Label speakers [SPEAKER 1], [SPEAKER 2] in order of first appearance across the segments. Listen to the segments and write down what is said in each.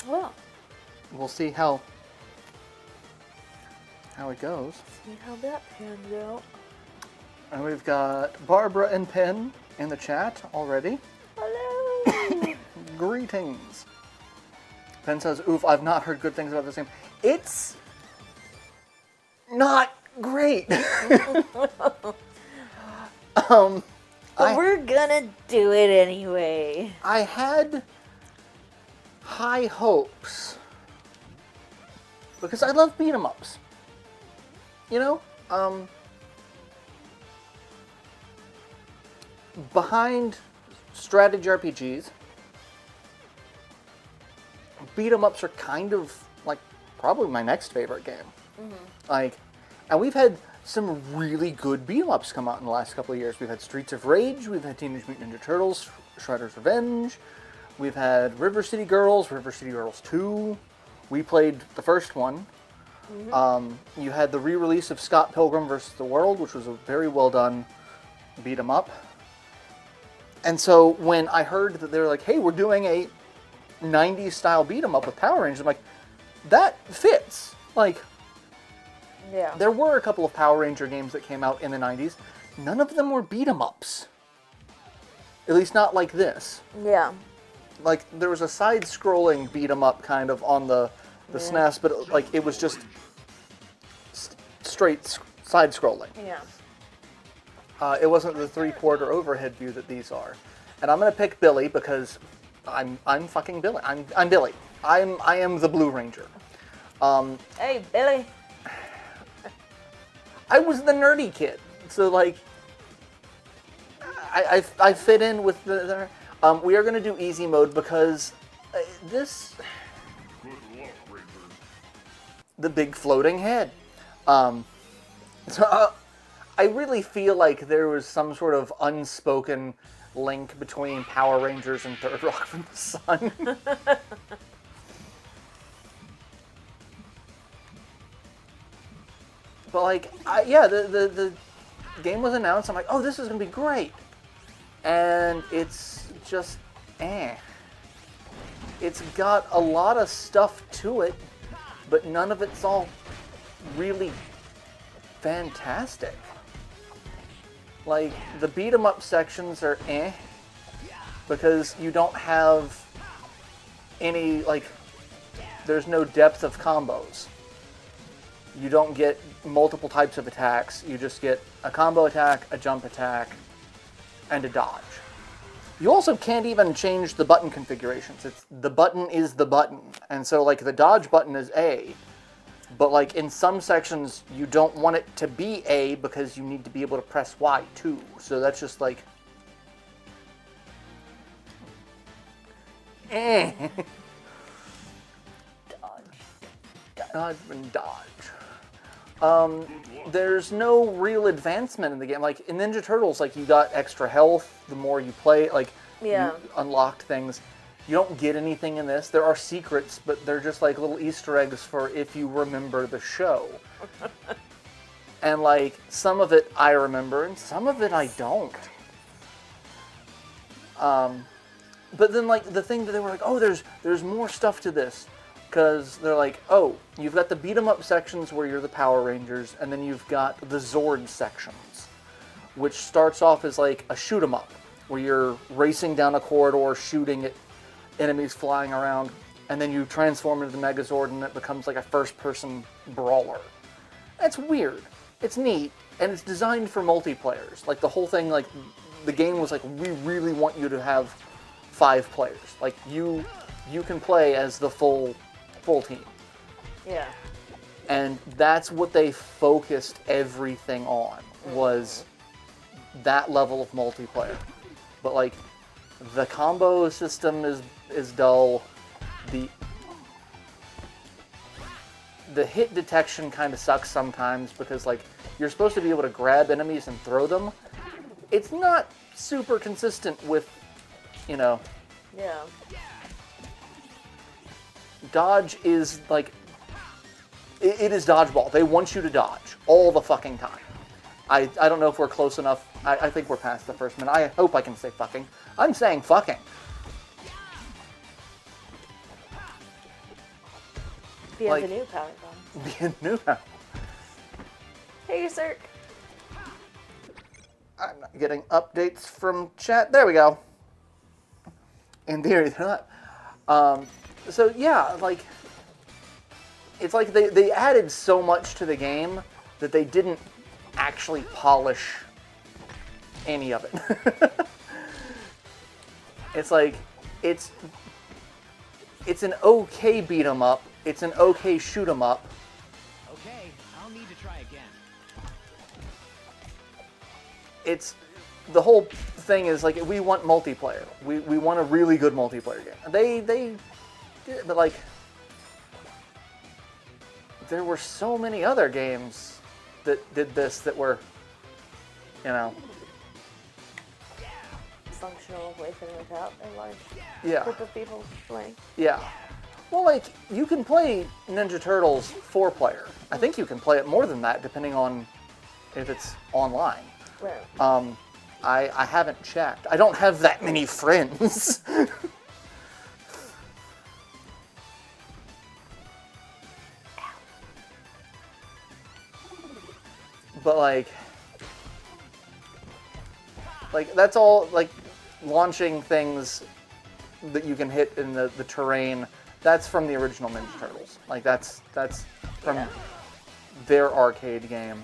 [SPEAKER 1] Well,
[SPEAKER 2] we'll see how it goes.
[SPEAKER 1] see how that pans out.
[SPEAKER 2] And we've got Barbara and Penn in the chat already.
[SPEAKER 1] Hello!
[SPEAKER 2] Greetings. Penn says, oof, I've not heard good things about this game. It's not great.
[SPEAKER 1] But we're gonna do it anyway.
[SPEAKER 2] I had high hopes because I love beat 'em ups. You know, behind strategy RPGs, beat 'em ups are kind of like probably my next favorite game. Like, and we've had some really good beat 'em ups come out in the last couple of years. We've had Streets of Rage, we've had Teenage Mutant Ninja Turtles, Shredder's Revenge, we've had River City Girls 2. We played the first one. You had the re-release of Scott Pilgrim vs. the World, which was a very well done beat 'em up. And so when I heard that they were like, hey, we're doing a 90s style beat 'em up with Power Rangers, I'm like, that fits. Like,
[SPEAKER 1] Yeah.
[SPEAKER 2] there were a couple of Power Ranger games that came out in the 90s. None of them were beat 'em ups. At least not like this.
[SPEAKER 1] Yeah.
[SPEAKER 2] Like, there was a side-scrolling beat 'em up kind of on the SNES, but like it was just straight side-scrolling.
[SPEAKER 1] Yeah.
[SPEAKER 2] It wasn't the three-quarter overhead view that these are. And I'm gonna pick Billy because I'm fucking Billy. I'm Billy. I am the Blue Ranger.
[SPEAKER 1] Hey, Billy.
[SPEAKER 2] I was the nerdy kid, so like I fit in with the we are gonna do easy mode because this the big floating head. So I really feel like there was some sort of unspoken link between Power Rangers and Third Rock from the Sun. But like, yeah, the game was announced. I'm like, oh, this is gonna be great, and it's just, It's got a lot of stuff to it, but none of it's all really fantastic. Like, the beat 'em up sections are because you don't have any, like, there's no depth of combos. You don't get multiple types of attacks. You just get a combo attack, a jump attack, and a dodge. You also can't even change the button configurations. The button is the button. And so, like, the dodge button is A, but, like, in some sections, you don't want it to be A because you need to be able to press Y, too. So that's just, like, Dodge and dodge. There's no real advancement in the game. Like, in Ninja Turtles, like, you got extra health the more you play. Like,
[SPEAKER 1] Yeah.
[SPEAKER 2] you unlocked things. You don't get anything in this. There are secrets, but they're just, like, little Easter eggs for if you remember the show. And, like, some of it I remember, and some of it I don't. But then, like, the thing that they were like, oh, there's more stuff to this. Because they're like, oh, you've got the beat-em-up sections where you're the Power Rangers, and then you've got the Zord sections, which starts off as like a shoot-em-up, where you're racing down a corridor, shooting at enemies flying around, and then you transform into the Megazord, and it becomes like a first-person brawler. That's weird. It's neat, and it's designed for multiplayers. Like, the whole thing, like, the game was like, we really want you to have 5 players. Like, you can play as the full team.
[SPEAKER 1] Yeah.
[SPEAKER 2] And that's what they focused everything on, was that level of multiplayer. But, like, the combo system is dull. The hit detection kind of sucks sometimes because, like, you're supposed to be able to grab enemies and throw them. It's not super consistent with, you know...
[SPEAKER 1] Yeah.
[SPEAKER 2] Dodge is, like, it is dodgeball. They want you to dodge all the fucking time. I don't know if we're close enough. I think we're past the first minute. I hope I can say fucking. I'm saying fucking.
[SPEAKER 1] Bienvenue, Power Bomb.
[SPEAKER 2] Bienvenue.
[SPEAKER 1] Hey, Cirque.
[SPEAKER 2] I'm not getting updates from chat. There we go. In theory, they're not. So yeah, like, it's like they added so much to the game that they didn't actually polish any of it. It's like, it's an okay beat 'em up. It's an okay shoot 'em up.
[SPEAKER 3] Okay, I'll need to try again.
[SPEAKER 2] It's the whole thing is like, we want multiplayer. We want a really good multiplayer game. They did it, but like, there were so many other games that did this that were, you know,
[SPEAKER 1] Functional with and without a large
[SPEAKER 2] yeah,
[SPEAKER 1] group of people playing.
[SPEAKER 2] yeah. Well, like, you can play Ninja Turtles 4-player. I think you can play it more than that, depending on if it's online.
[SPEAKER 1] Right.
[SPEAKER 2] I haven't checked. I don't have that many friends. But like that's all, like, launching things that you can hit in the terrain. That's from the original Ninja Turtles. Like, that's from their arcade game.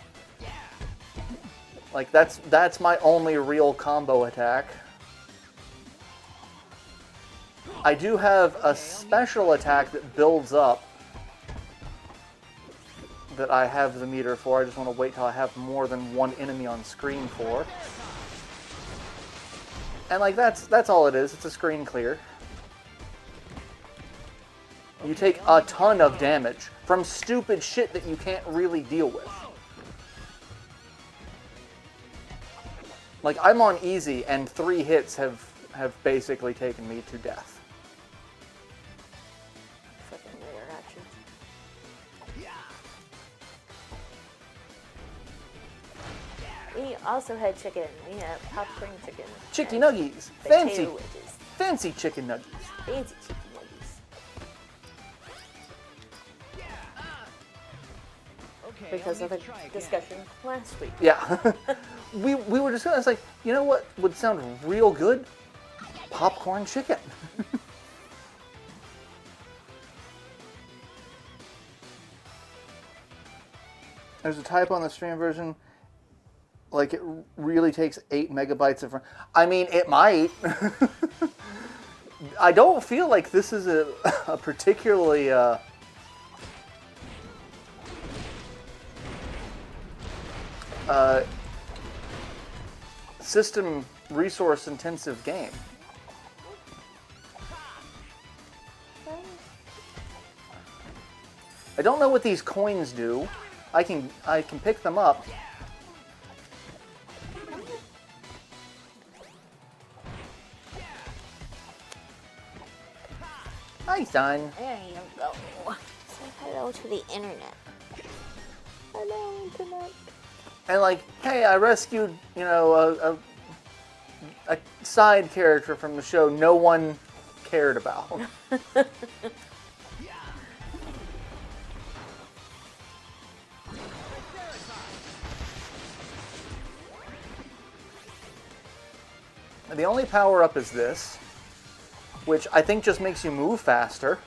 [SPEAKER 2] Like, that's my only real combo attack. I do have a special attack that builds up that I have the meter for. I just want to wait till I have more than one enemy on screen for. And like, that's all it is. It's a screen clear. You take a ton of damage from stupid shit that you can't really deal with. Like, I'm on easy, and 3 hits have basically taken me to death.
[SPEAKER 1] Fucking rare action. We also had chicken. We had popcorn chicken.
[SPEAKER 2] Chicky
[SPEAKER 1] and
[SPEAKER 2] nuggies.
[SPEAKER 1] potato
[SPEAKER 2] Fancy.
[SPEAKER 1] wedges.
[SPEAKER 2] Fancy chicken nuggies.
[SPEAKER 1] Fancy chicken nuggies.
[SPEAKER 3] Okay,
[SPEAKER 1] Because
[SPEAKER 3] I'll
[SPEAKER 1] of the
[SPEAKER 3] need to try again.
[SPEAKER 1] discussion last week.
[SPEAKER 2] Yeah. we were discussing, it's like, you know what would sound real good? Popcorn chicken. There's a typo on the stream version. Like, it really takes 8 megabytes of... I mean, it might. I don't feel like this is a particularly... system resource intensive game. I don't know what these coins do. I can pick them up. Hi, son.
[SPEAKER 1] There you go. Say hello to the internet. Hello, internet.
[SPEAKER 2] And like, hey, I rescued, you know, a side character from the show no one cared about. The only power-up is this, which I think just makes you move faster.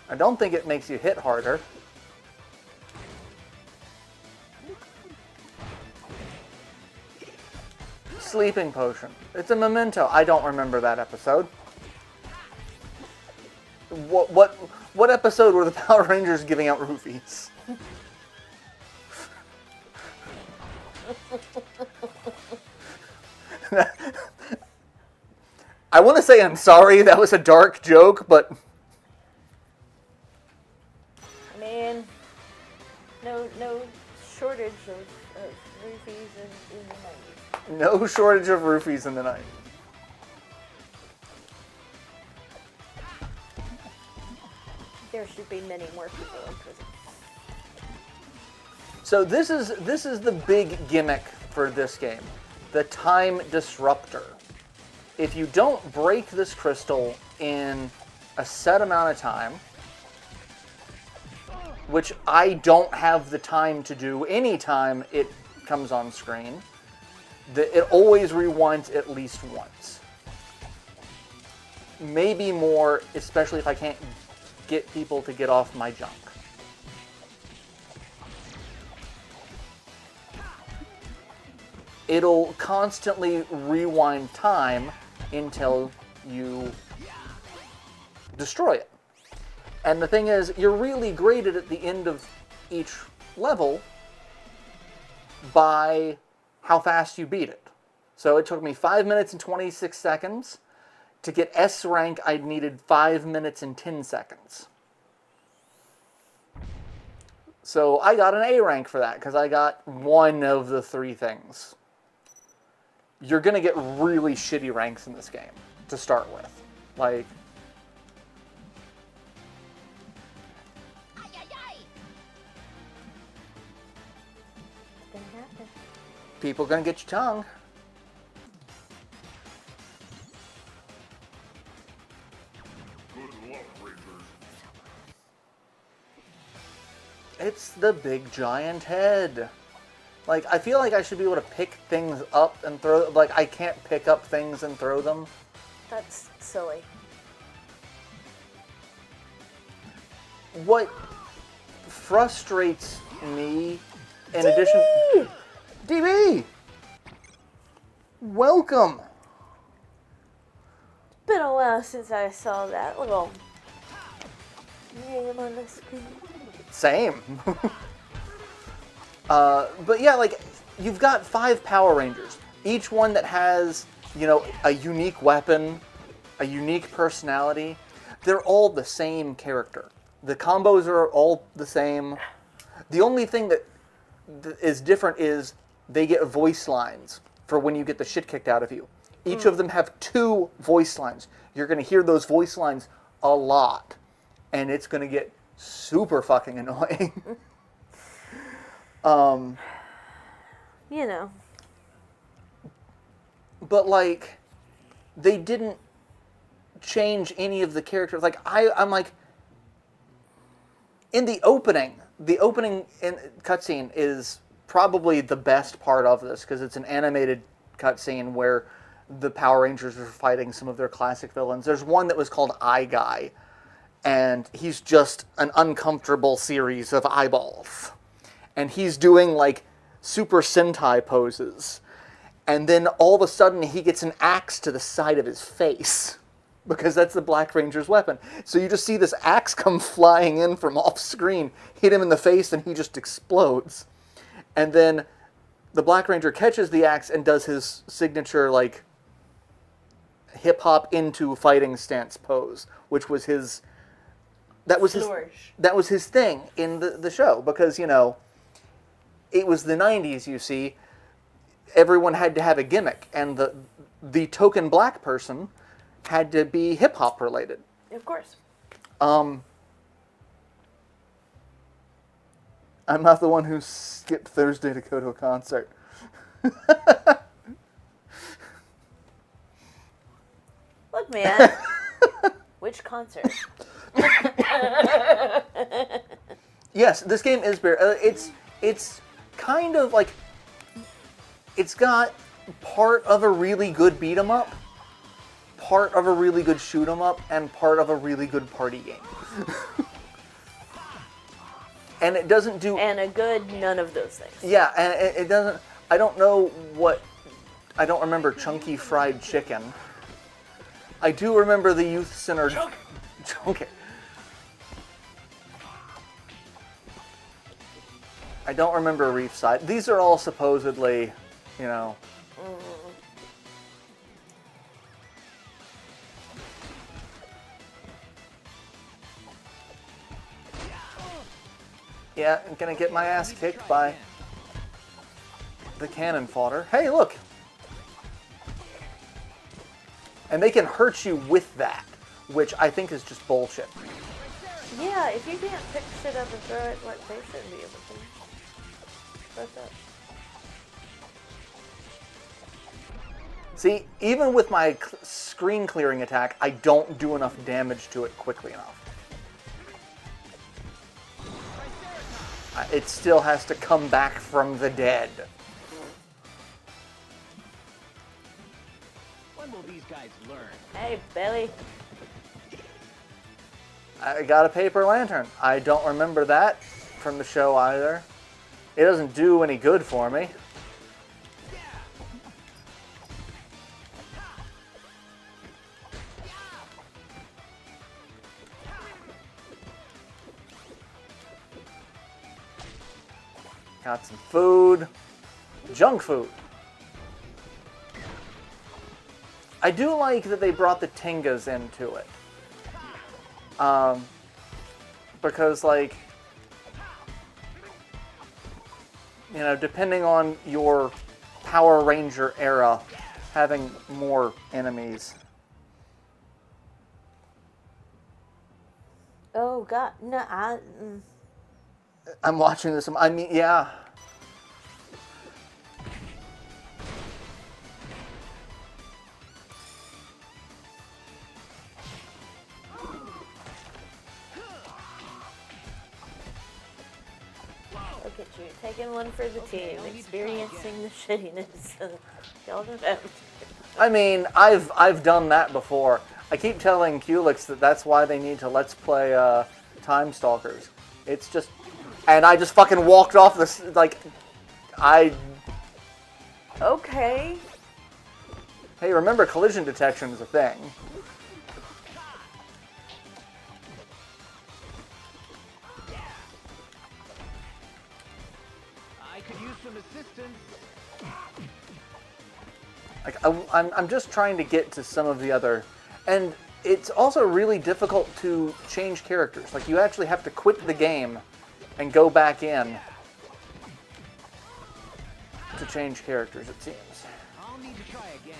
[SPEAKER 2] I don't think it makes you hit harder. Sleeping potion. It's a memento. I don't remember that episode. What episode were the Power Rangers giving out roofies? I want to say I'm sorry, that was a dark joke, but...
[SPEAKER 1] I mean, no shortage of roofies in the 90s.
[SPEAKER 2] No shortage of roofies in the 90s.
[SPEAKER 1] There should be many more people in prison.
[SPEAKER 2] So this is the big gimmick for this game. The time disruptor. If you don't break this crystal in a set amount of time, which I don't have the time to do anytime it comes on screen. It always rewinds at least once. Maybe more, especially if I can't get people to get off my junk. It'll constantly rewind time until you destroy it. And the thing is, you're really graded at the end of each level by how fast you beat it. So it took me 5 minutes and 26 seconds. To get S rank, I needed 5 minutes and 10 seconds. So I got an A rank for that, because I got one of the 3 things. You're going to get really shitty ranks in this game to start with. Like, people are going to get your tongue.
[SPEAKER 4] Good luck, Rangers.
[SPEAKER 2] It's the big giant head. Like, I feel like I should be able to pick things up and throw... Like, I can't pick up things and throw them.
[SPEAKER 1] That's silly.
[SPEAKER 2] What frustrates me, in addition... DB! Welcome!
[SPEAKER 1] Been a while since I saw that little name on the screen.
[SPEAKER 2] Same. But yeah, like, you've got 5 Power Rangers. Each one that has, you know, a unique weapon, a unique personality. They're all the same character. The combos are all the same. The only thing that is different is they get voice lines for when you get the shit kicked out of you. Each of them have 2 voice lines. You're going to hear those voice lines a lot. And it's going to get super fucking annoying.
[SPEAKER 1] You know.
[SPEAKER 2] But, like, they didn't change any of the characters. Like, I'm like, in the opening cutscene is probably the best part of this, because it's an animated cutscene where the Power Rangers are fighting some of their classic villains. There's one that was called Eye Guy, and he's just an uncomfortable series of eyeballs. And he's doing, like, Super Sentai poses. And then all of a sudden he gets an axe to the side of his face, because that's the Black Ranger's weapon. So you just see this axe come flying in from off screen, hit him in the face, and he just explodes. And then the Black Ranger catches the axe and does his signature, like, hip-hop into fighting stance pose, which was his... That was his thing in the show, because, you know, it was the 90s, you see. Everyone had to have a gimmick, and the token black person had to be hip-hop related.
[SPEAKER 1] Of course.
[SPEAKER 2] I'm not the one who skipped Thursday to go to a concert.
[SPEAKER 1] Look, man. Which concert?
[SPEAKER 2] Yes, this game is better. It's kind of like, it's got part of a really good beat 'em up, part of a really good shoot 'em up, and part of a really good party game. And it doesn't do...
[SPEAKER 1] And a good none of those things.
[SPEAKER 2] Yeah, and it doesn't... I don't know what... I don't remember Chunky Fried Chicken. I do remember the Youth Center... Okay. I don't remember Reefside. These are all supposedly, you know... Yeah, I'm gonna get my ass kicked by the cannon fodder. Hey, look! And they can hurt you with that, which I think is just bullshit.
[SPEAKER 1] Yeah, if you can't pick shit up and throw it, like, they shouldn't be able to. What's up?
[SPEAKER 2] See, even with my screen clearing attack, I don't do enough damage to it quickly enough. It still has to come back from the dead.
[SPEAKER 3] When will these guys learn?
[SPEAKER 1] Hey, Billy.
[SPEAKER 2] I got a paper lantern. I don't remember that from the show either. It doesn't do any good for me. Got some food. Junk food. I do like that they brought the Tingas into it. Because, like, you know, depending on your Power Ranger era, having more enemies.
[SPEAKER 1] Oh, God. No,
[SPEAKER 2] I'm watching this. I mean, yeah.
[SPEAKER 1] Look at you, taking one for the team, experiencing the shittiness of y'all don't have to.
[SPEAKER 2] I mean, I've done that before. I keep telling Culex that that's why they need to Let's Play Time Stalkers. It's just... And I just fucking walked off this, like...
[SPEAKER 1] Okay.
[SPEAKER 2] Hey, remember collision detection is a thing.
[SPEAKER 3] I could use some assistance.
[SPEAKER 2] Like, I'm just trying to get to some of the other... And it's also really difficult to change characters. Like, you actually have to quit the game and go back in to change characters, it seems.
[SPEAKER 3] I'll need to try again.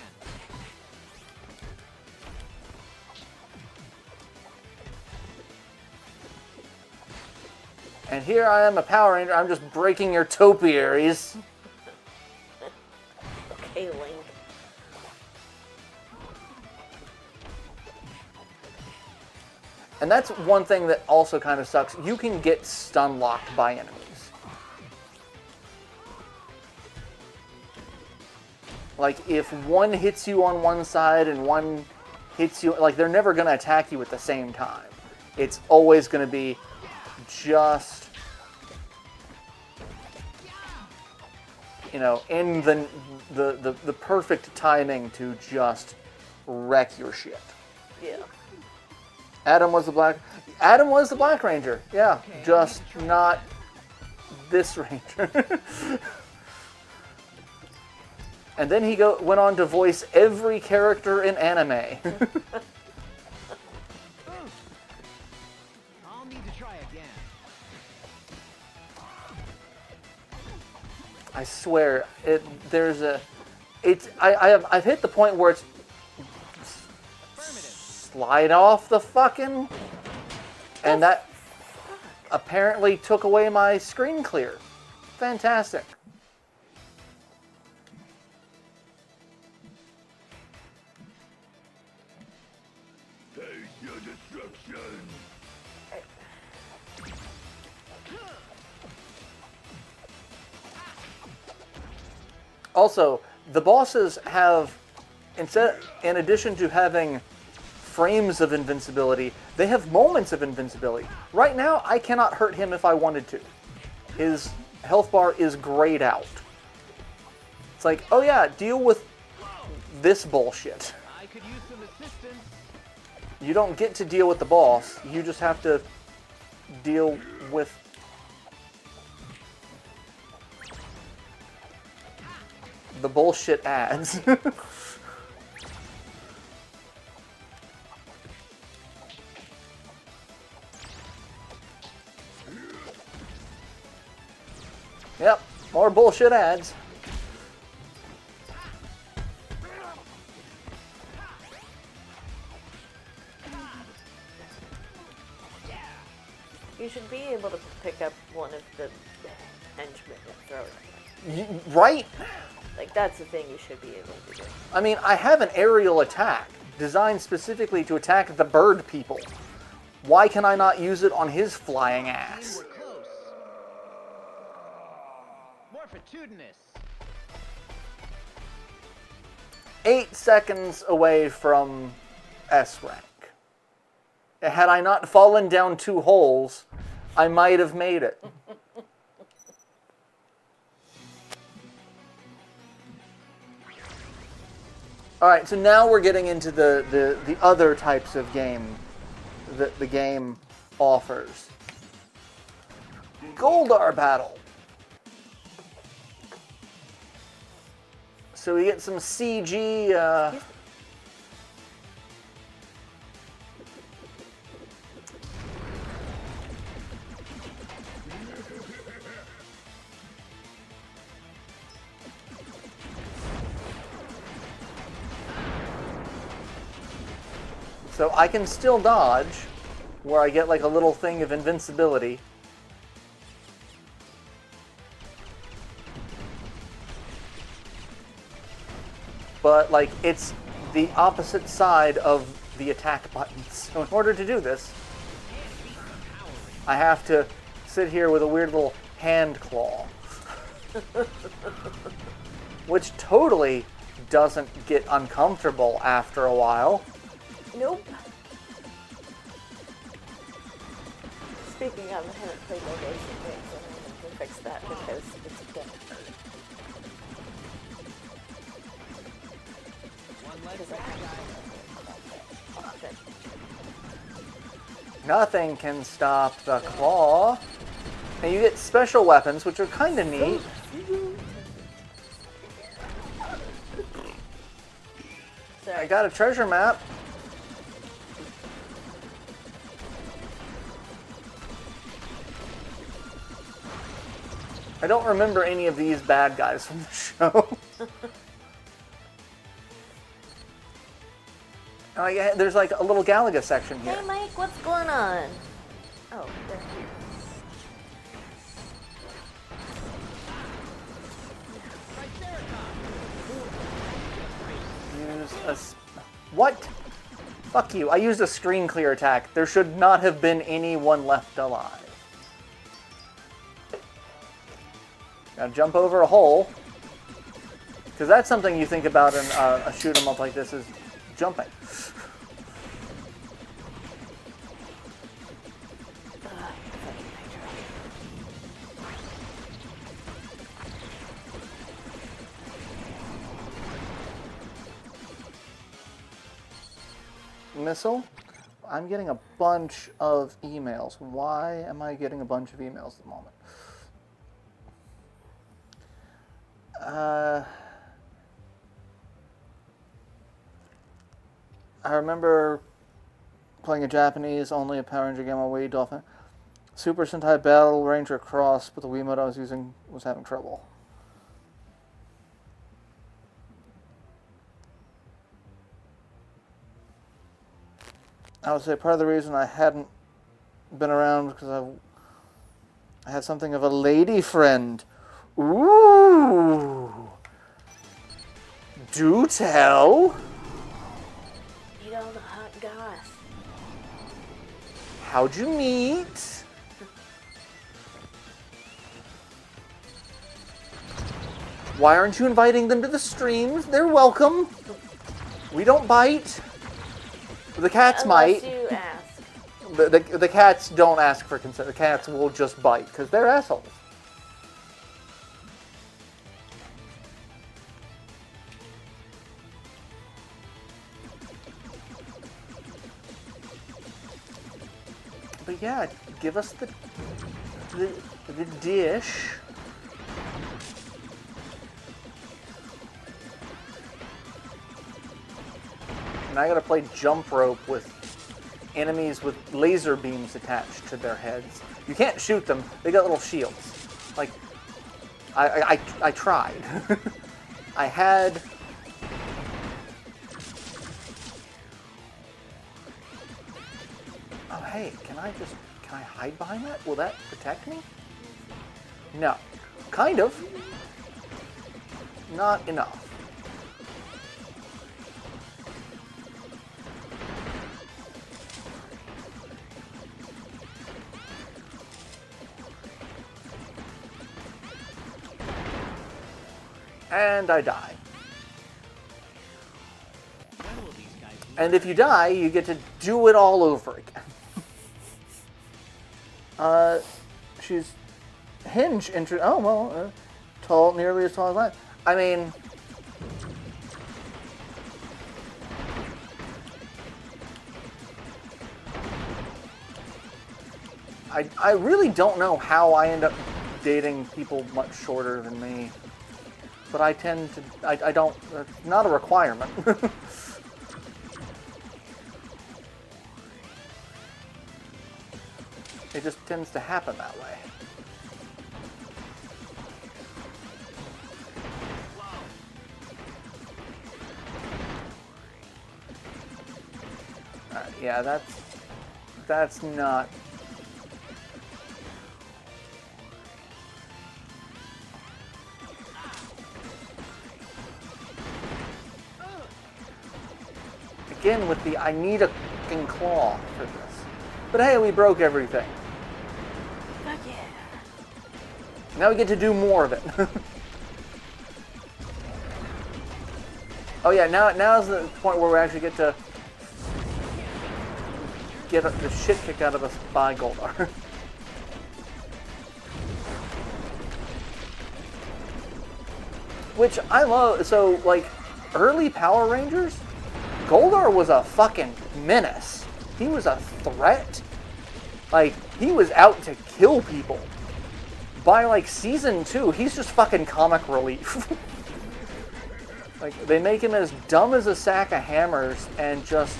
[SPEAKER 2] And here I am, a Power Ranger. I'm just breaking your topiaries.
[SPEAKER 1] Okay, Link.
[SPEAKER 2] And that's one thing that also kind of sucks. You can get stun locked by enemies. Like, if one hits you on one side and one hits you... Like, they're never going to attack you at the same time. It's always going to be just... You know, in the perfect timing to just wreck your shit.
[SPEAKER 1] Yeah.
[SPEAKER 2] Adam was the Black Ranger. Yeah, just not this Ranger. And then he went on to voice every character in anime.
[SPEAKER 3] I'll need to try again.
[SPEAKER 2] I swear, I've hit the point where it's slide off the fucking, and that apparently took away my screen clear. Fantastic.
[SPEAKER 4] Face your destruction.
[SPEAKER 2] Also, the bosses have, in addition to having frames of invincibility, they have moments of invincibility. Right now, I cannot hurt him if I wanted to. His health bar is grayed out. It's like, oh yeah, deal with this bullshit.
[SPEAKER 3] I could use some assistance.
[SPEAKER 2] You don't get to deal with the boss. You just have to deal with... the bullshit ads. Yep, more bullshit ads.
[SPEAKER 1] You should be able to pick up one of the henchmen and throw it.
[SPEAKER 2] Right?
[SPEAKER 1] Like, that's the thing you should be able to do.
[SPEAKER 2] I mean, I have an aerial attack designed specifically to attack the bird people. Why can I not use it on his flying ass?
[SPEAKER 3] We're close. More fortitudinous.
[SPEAKER 2] 8 seconds away from S rank. Had I not fallen down 2 holes, I might have made it. Alright, so now we're getting into the other types of game that the game offers. Goldar battle. So we get some CG. So I can still dodge, where I get like a little thing of invincibility. But like it's the opposite side of the attack buttons. So in order to do this, I have to sit here with a weird little hand claw. Which totally doesn't get uncomfortable after a while.
[SPEAKER 1] Nope. Speaking of, I haven't played no basic things, so I can fix that because it's gonna hurt.
[SPEAKER 3] One less
[SPEAKER 1] Because I
[SPEAKER 3] bad
[SPEAKER 1] have
[SPEAKER 3] guy.
[SPEAKER 1] okay.
[SPEAKER 2] Nothing can stop the claw. And you get special weapons, which are kind of neat.
[SPEAKER 1] Sorry.
[SPEAKER 2] I got a treasure map. I don't remember any of these bad guys from the show. Oh, yeah, there's like a little Galaga section here.
[SPEAKER 1] Hey Mike, what's going on? Oh, there he
[SPEAKER 2] Use a... What? Fuck you. I used a screen clear attack. There should not have been anyone left alive. Gotta jump over a hole. Because that's something you think about in a shoot 'em up like this is jumping. Missile? I'm getting a bunch of emails. Why am I getting a bunch of emails at the moment? I remember playing a Japanese only a Power Ranger game on Wii Dolphin. Super Sentai Battle Ranger Cross, but the Wiimote I was using was having trouble. I would say part of the reason I hadn't been around because I had something of a lady friend. Ooh! Do tell!
[SPEAKER 1] Meet all the hot goss.
[SPEAKER 2] How'd you meet? Why aren't you inviting them to the streams? They're welcome. We don't bite. The cats
[SPEAKER 1] Unless
[SPEAKER 2] might.
[SPEAKER 1] you ask.
[SPEAKER 2] The cats don't ask for consent. The cats will just bite because they're assholes. But yeah, give us the dish. And I gotta play jump rope with enemies with laser beams attached to their heads. You can't shoot them, they got little shields. Like, I tried. I had... Oh hey, can I hide behind that? Will that protect me? No. Kind of. not enough. And I die.
[SPEAKER 3] When will these guys
[SPEAKER 2] And if you die, you get to do it all over again. She's hinge oh well, tall, nearly as tall as I. I mean, I really don't know how I end up dating people much shorter than me. But I tend to, I don't, it's not a requirement. It just tends to happen that way. Alright, yeah, that's not... Again with the I need a fucking claw for this. But hey, we broke everything.
[SPEAKER 1] Fuck yeah.
[SPEAKER 2] Now we get to do more of it. Oh yeah, now's the point where we actually get to get the shit kicked out of us by Goldar. Which I love. So, like, early Power Rangers, Goldar was a fucking menace. He was a threat. Like, he was out to kill people. By, like, season 2, he's just fucking comic relief. Like, they make him as dumb as a sack of hammers, and just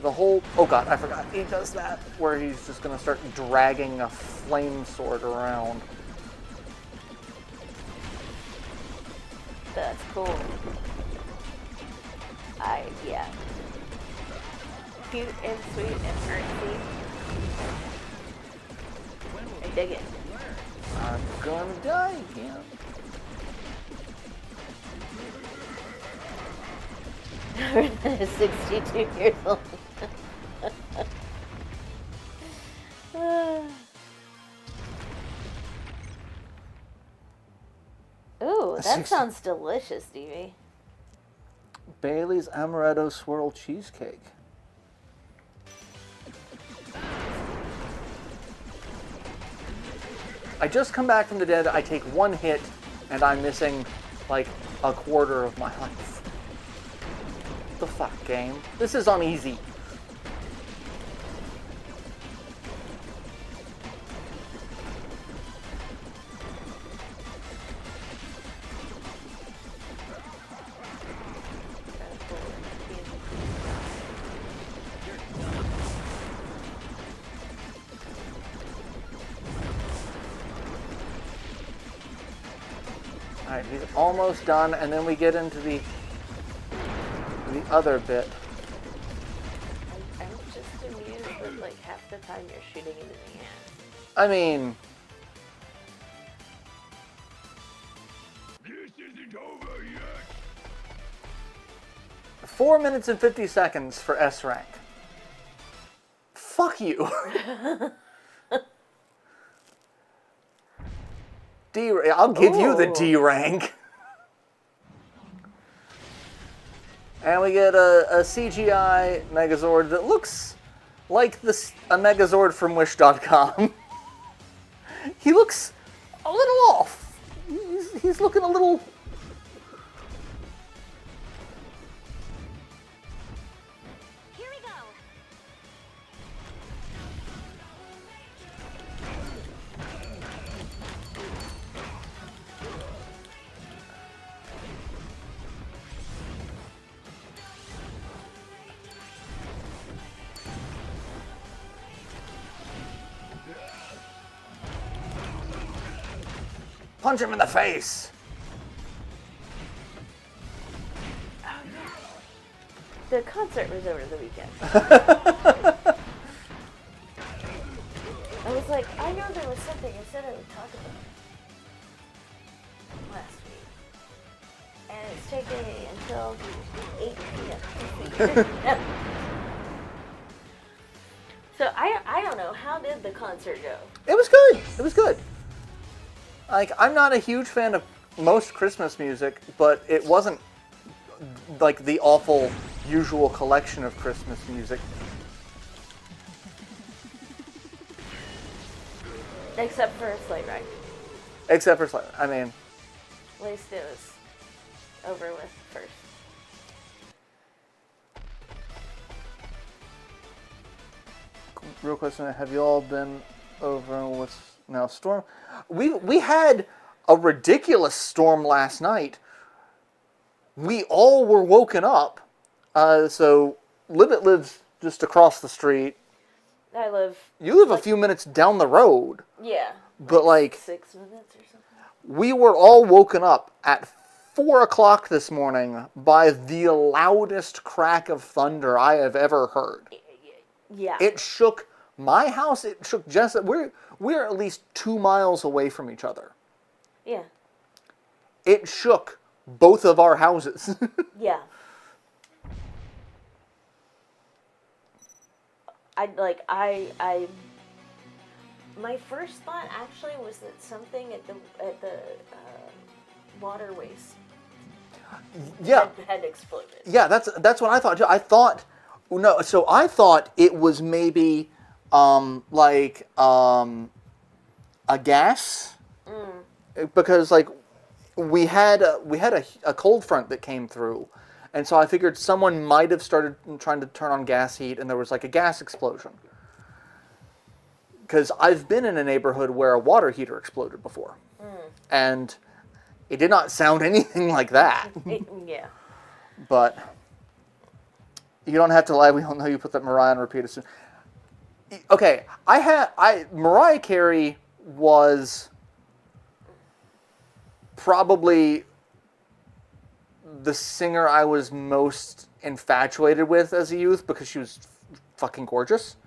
[SPEAKER 2] the whole... Oh god, I forgot. He does that, where he's just gonna start dragging a flame sword around.
[SPEAKER 1] That's cool. Yeah. Cute and sweet and earthy. I dig it.
[SPEAKER 2] I'm gonna die again.
[SPEAKER 1] Rita is 62 years old. Ooh, that
[SPEAKER 2] 60.
[SPEAKER 1] sounds delicious, Stevie.
[SPEAKER 2] Bailey's Amaretto Swirl Cheesecake. I just come back from the dead, I take one hit, and I'm missing, like, a quarter of my life. The fuck, game? This is on easy. Alright, he's almost done, and then we get into the other bit.
[SPEAKER 1] I'm just amused that, like, half the time you're shooting into the hand.
[SPEAKER 2] I mean,
[SPEAKER 4] This isn't over yet.
[SPEAKER 2] 4 minutes and 50 seconds for S rank. Fuck you. I'll give you the D rank. And we get a CGI Megazord that looks like a Megazord from Wish.com. He looks a little off. He's looking a little...
[SPEAKER 5] Here we go.
[SPEAKER 2] Punch him in the face.
[SPEAKER 1] The concert was over the weekend. I was like, I know there was something I said I would talk about last week. it's taking until 8 p.m. So I don't know. How did the concert go?
[SPEAKER 2] It was good. It was good. Like, I'm not a huge fan of most Christmas music, but it wasn't like the awful usual collection of Christmas music.
[SPEAKER 1] Except for Sleigh Ride.
[SPEAKER 2] Except for, I mean,
[SPEAKER 1] At least it was over with first.
[SPEAKER 2] real question: have you all been over what's now storm? We had a ridiculous storm last night. We all were woken up. So Libet lives just across the street.
[SPEAKER 1] I live.
[SPEAKER 2] You live a few minutes down the road.
[SPEAKER 1] Yeah.
[SPEAKER 2] But like
[SPEAKER 1] 6 minutes or something.
[SPEAKER 2] we were all woken up at 4 o'clock this morning by the loudest crack of thunder I have ever heard.
[SPEAKER 1] Yeah.
[SPEAKER 2] It shook my house. It shook Jess. We're at least 2 miles away from each other.
[SPEAKER 1] Yeah.
[SPEAKER 2] It shook both of our houses.
[SPEAKER 1] Yeah. My first thought actually was that something at the waterways
[SPEAKER 2] Yeah.
[SPEAKER 1] had exploded.
[SPEAKER 2] Yeah, that's what I thought too. I thought it was maybe a gas, because like we had a cold front that came through, and so I figured someone might have started trying to turn on gas heat, and there was like a gas explosion. Because I've been in a neighborhood where a water heater exploded before, and it did not sound anything like that.
[SPEAKER 1] Yeah.
[SPEAKER 2] But you don't have to lie. We don't know you put that Mariah on repeat as soon. Okay, Mariah Carey was probably the singer I was most infatuated with as a youth because she was fucking gorgeous.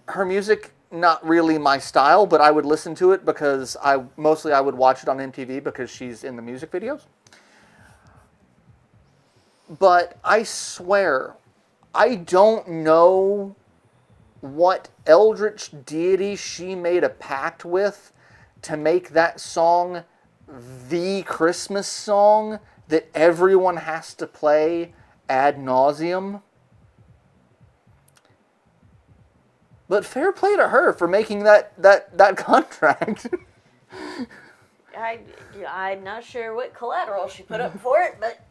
[SPEAKER 2] Her music, not really my style, but I would listen to it because I would watch it on MTV because she's in the music videos. But I swear, I don't know what eldritch deity she made a pact with to make that song the Christmas song that everyone has to play ad nauseum. But fair play to her for making that contract.
[SPEAKER 1] I'm not sure what collateral she put up for it, but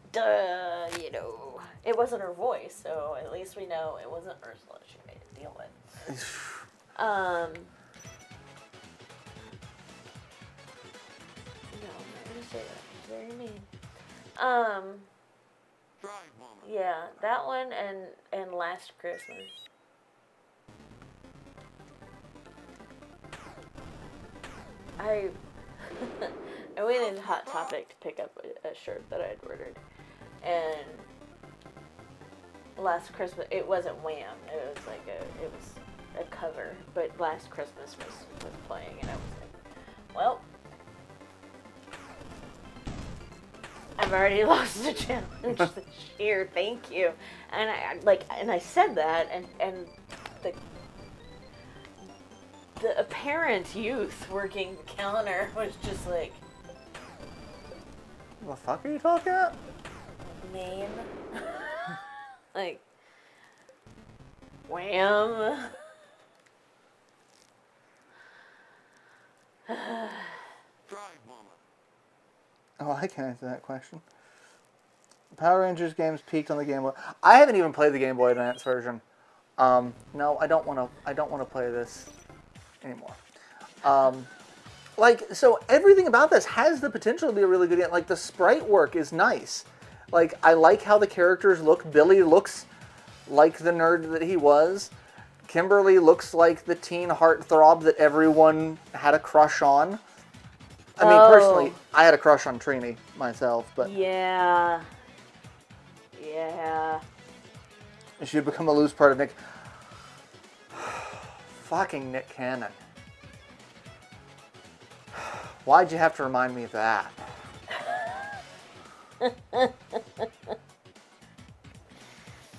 [SPEAKER 1] it wasn't her voice, so at least we know it wasn't Ursula she made a deal with. No, I'm not gonna say that. She's very mean. Yeah, that one and Last Christmas. I went in Hot Topic to pick up a shirt that I had ordered, and Last Christmas, it wasn't Wham, it was a cover, but Last Christmas was playing, and I was like, well, I've already lost the challenge this year, thank you. And I said that, and the apparent youth working the counter was just like,
[SPEAKER 2] What the fuck are you talking about?
[SPEAKER 1] name, like, Wham.
[SPEAKER 2] Oh, I can answer that question. Power Rangers games peaked on the Game Boy. I haven't even played the Game Boy Advance version. No, I don't want to play this anymore. So everything about this has the potential to be a really good game. Like, the sprite work is nice. Like, I like how the characters look. Billy looks like the nerd that he was. Kimberly looks like the teen heartthrob that everyone had a crush on. I mean, personally, I had a crush on Trini myself, but
[SPEAKER 1] Yeah.
[SPEAKER 2] she had become a loose part of Nick. Fucking Nick Cannon. Why'd you have to remind me of that?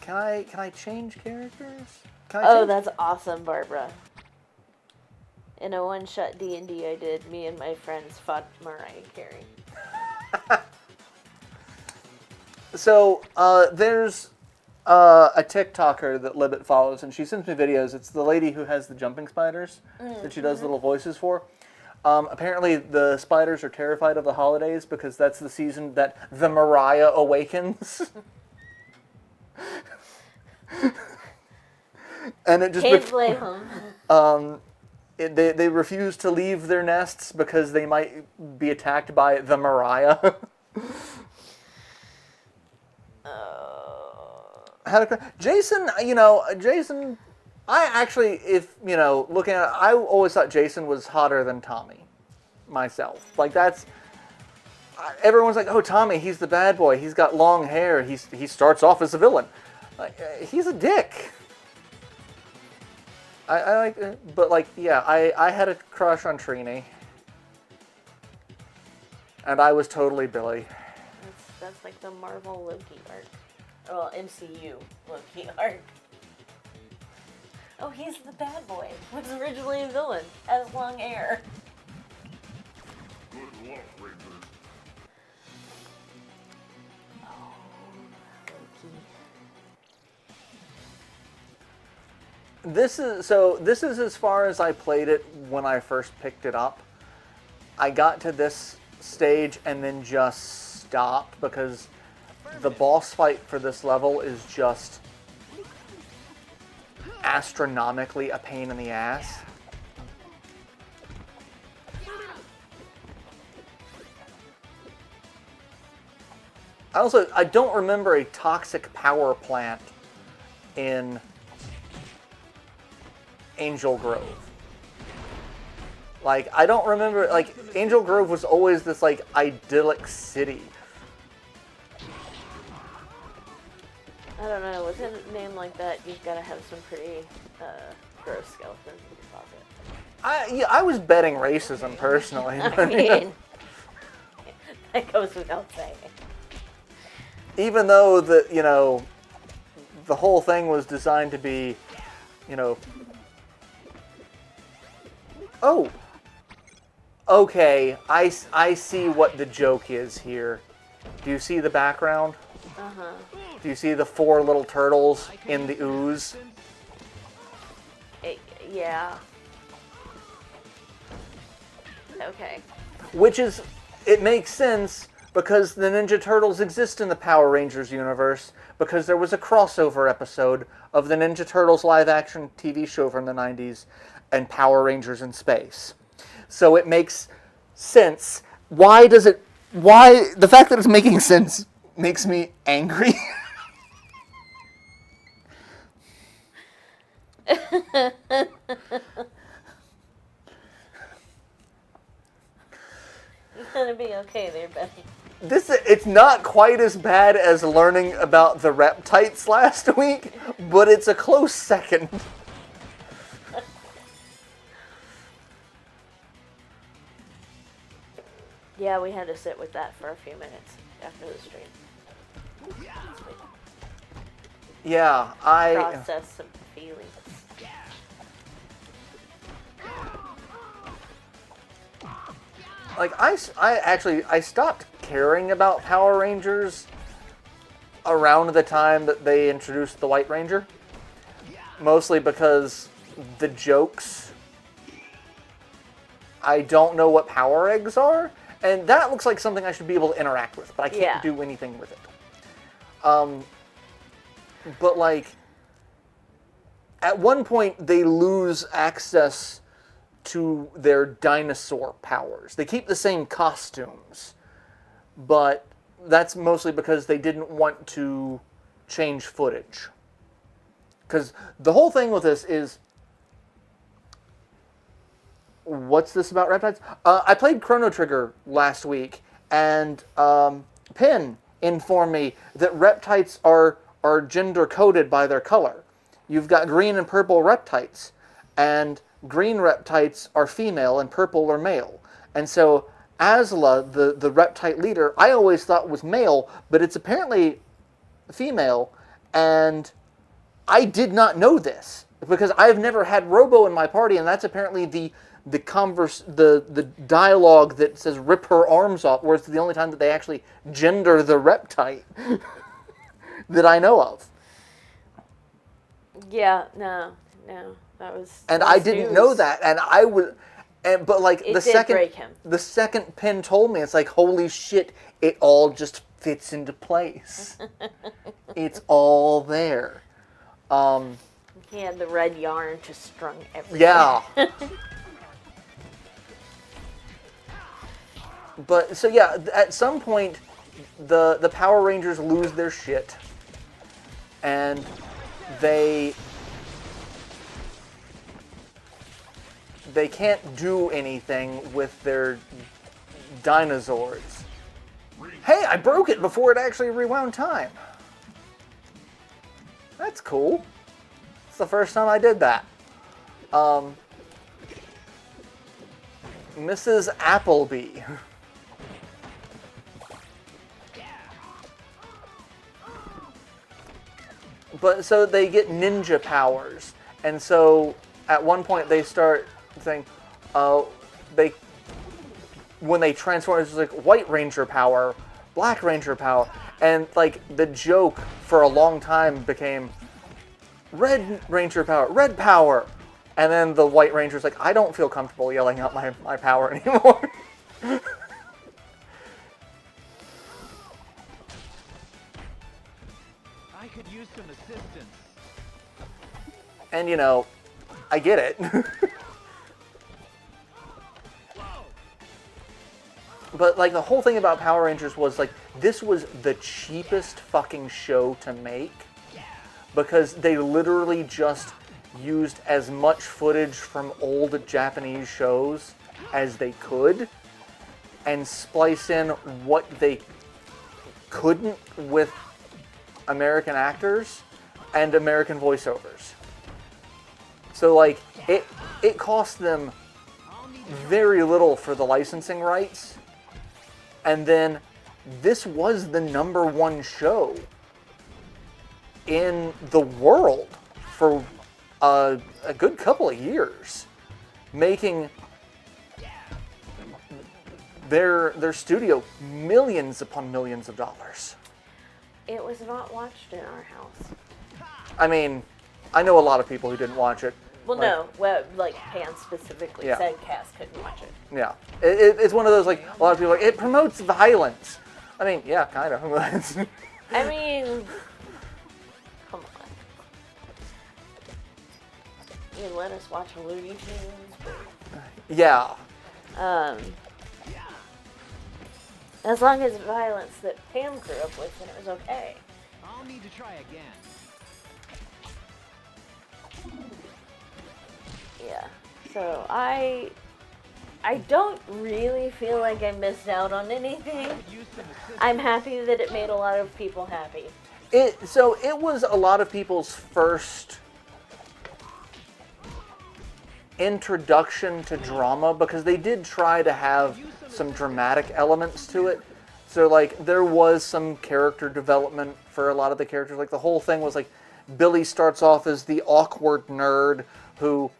[SPEAKER 2] Can I change characters? Can I
[SPEAKER 1] Oh,
[SPEAKER 2] change?
[SPEAKER 1] that's awesome, Barbara. In a one-shot D&D I did, me and my friends fought Mariah Carey.
[SPEAKER 2] So, there's a TikToker that Libet follows, and she sends me videos. It's the lady who has the jumping spiders that she does little voices for. Apparently, the spiders are terrified of the holidays because that's the season that the Mariah awakens. And it just
[SPEAKER 1] Can't blame them.
[SPEAKER 2] they refuse to leave their nests because they might be attacked by the Mariah. Jason, Jason, I actually, if, looking at it, I always thought Jason was hotter than Tommy, myself. Like, everyone's like, oh, Tommy, he's the bad boy. He's got long hair. He starts off as a villain. Like, he's a dick. I like, but like, yeah, I had a crush on Trini. And I was totally Billy.
[SPEAKER 1] That's like the Marvel Loki arc. Well, MCU Loki arc. Oh, he's the bad boy. Was originally a villain. Has long hair.
[SPEAKER 4] Good luck, Rangers.
[SPEAKER 1] Oh, Loki.
[SPEAKER 2] This is as far as I played it when I first picked it up. I got to this stage and then just stopped because the boss fight for this level is just astronomically a pain in the ass. I don't remember a toxic power plant in Angel Grove. Like, I don't remember, like, Angel Grove was always this, like, idyllic city.
[SPEAKER 1] I don't know. With a name like that, you've got to have some pretty gross skeletons in your closet.
[SPEAKER 2] I was betting racism, personally.
[SPEAKER 1] I mean, that goes without saying.
[SPEAKER 2] Even though, the whole thing was designed to be, oh, okay, I see what the joke is here. Do you see the background?
[SPEAKER 1] Uh-huh.
[SPEAKER 2] Do you see the 4 little turtles in the ooze?
[SPEAKER 1] Yeah. Okay.
[SPEAKER 2] It makes sense because the Ninja Turtles exist in the Power Rangers universe because there was a crossover episode of the Ninja Turtles live-action TV show from the 90s and Power Rangers in space. So it makes sense. Why the fact that it's making sense makes me angry.
[SPEAKER 1] It's gonna be okay there, Betty.
[SPEAKER 2] It's not quite as bad as learning about the reptites last week, but it's a close second.
[SPEAKER 1] Yeah, we had to sit with that for a few minutes after the stream.
[SPEAKER 2] Yeah,
[SPEAKER 1] Process some feelings.
[SPEAKER 2] Like, I stopped caring about Power Rangers around the time that they introduced the White Ranger. Mostly because the jokes, I don't know what power eggs are, and that looks like something I should be able to interact with, but I can't do anything with it. But like, at one point they lose access to their dinosaur powers. They keep the same costumes, but that's mostly because they didn't want to change footage. Because the whole thing with this is, what's this about reptiles? I played Chrono Trigger last week, and Pin informed me that reptites are gender-coded by their color. You've got green and purple reptites, and green reptites are female and purple are male. And so Azla, the Reptite leader, I always thought was male, but it's apparently female, and I did not know this because I've never had Robo in my party, and that's apparently the dialogue that says "rip her arms off," where it's the only time that they actually gender the Reptite that I know of.
[SPEAKER 1] Yeah, no, that was.
[SPEAKER 2] And
[SPEAKER 1] that
[SPEAKER 2] I
[SPEAKER 1] was
[SPEAKER 2] didn't
[SPEAKER 1] news.
[SPEAKER 2] know that, and I was, but like
[SPEAKER 1] It
[SPEAKER 2] the
[SPEAKER 1] did
[SPEAKER 2] second
[SPEAKER 1] break him.
[SPEAKER 2] the second Pin told me, it's like holy shit, it all just fits into place. It's all there.
[SPEAKER 1] He had the red yarn just strung everywhere.
[SPEAKER 2] Yeah. But so yeah, at some point, the Power Rangers lose their shit, and they can't do anything with their dinosaurs. Hey, I broke it before it actually rewound time. That's cool. It's the first time I did that. Mrs. Appleby. But so they get ninja powers, and so at one point they start saying, when they transform, it's like White Ranger power, Black Ranger power, and like the joke for a long time became Red Ranger power, Red power, and then the White Ranger's like, I don't feel comfortable yelling out my power anymore.
[SPEAKER 3] I could use some assistance.
[SPEAKER 2] And you know, I get it. But like the whole thing about Power Rangers was like, this was the cheapest fucking show to make because they literally just used as much footage from old Japanese shows as they could and splice in what they couldn't with American actors and American voiceovers. So like it cost them very little for the licensing rights. And then this was the #1 show in the world for a good couple of years, making their studio millions upon millions of dollars.
[SPEAKER 1] It was not watched in our house.
[SPEAKER 2] I mean, I know a lot of people who didn't watch it.
[SPEAKER 1] Well, no, like Pan specifically
[SPEAKER 2] Yeah.
[SPEAKER 1] said Cass couldn't watch it.
[SPEAKER 2] Yeah, it's one of those, like, a lot of people are like, it promotes violence. I mean, yeah, kind of.
[SPEAKER 1] I mean, come on. You let us watch Looney Tunes.
[SPEAKER 2] Yeah.
[SPEAKER 1] As long as violence that Pam grew up with, then it was okay.
[SPEAKER 3] I'll need to try again.
[SPEAKER 1] Yeah. So I don't really feel like I missed out on anything.
[SPEAKER 3] Use some assistance.
[SPEAKER 1] I'm happy that it made a lot of people happy.
[SPEAKER 2] So it was a lot of people's first introduction to drama because they did try to have some dramatic elements to it. So like there was some character development for a lot of the characters. Like the whole thing was like Billy starts off as the awkward nerd who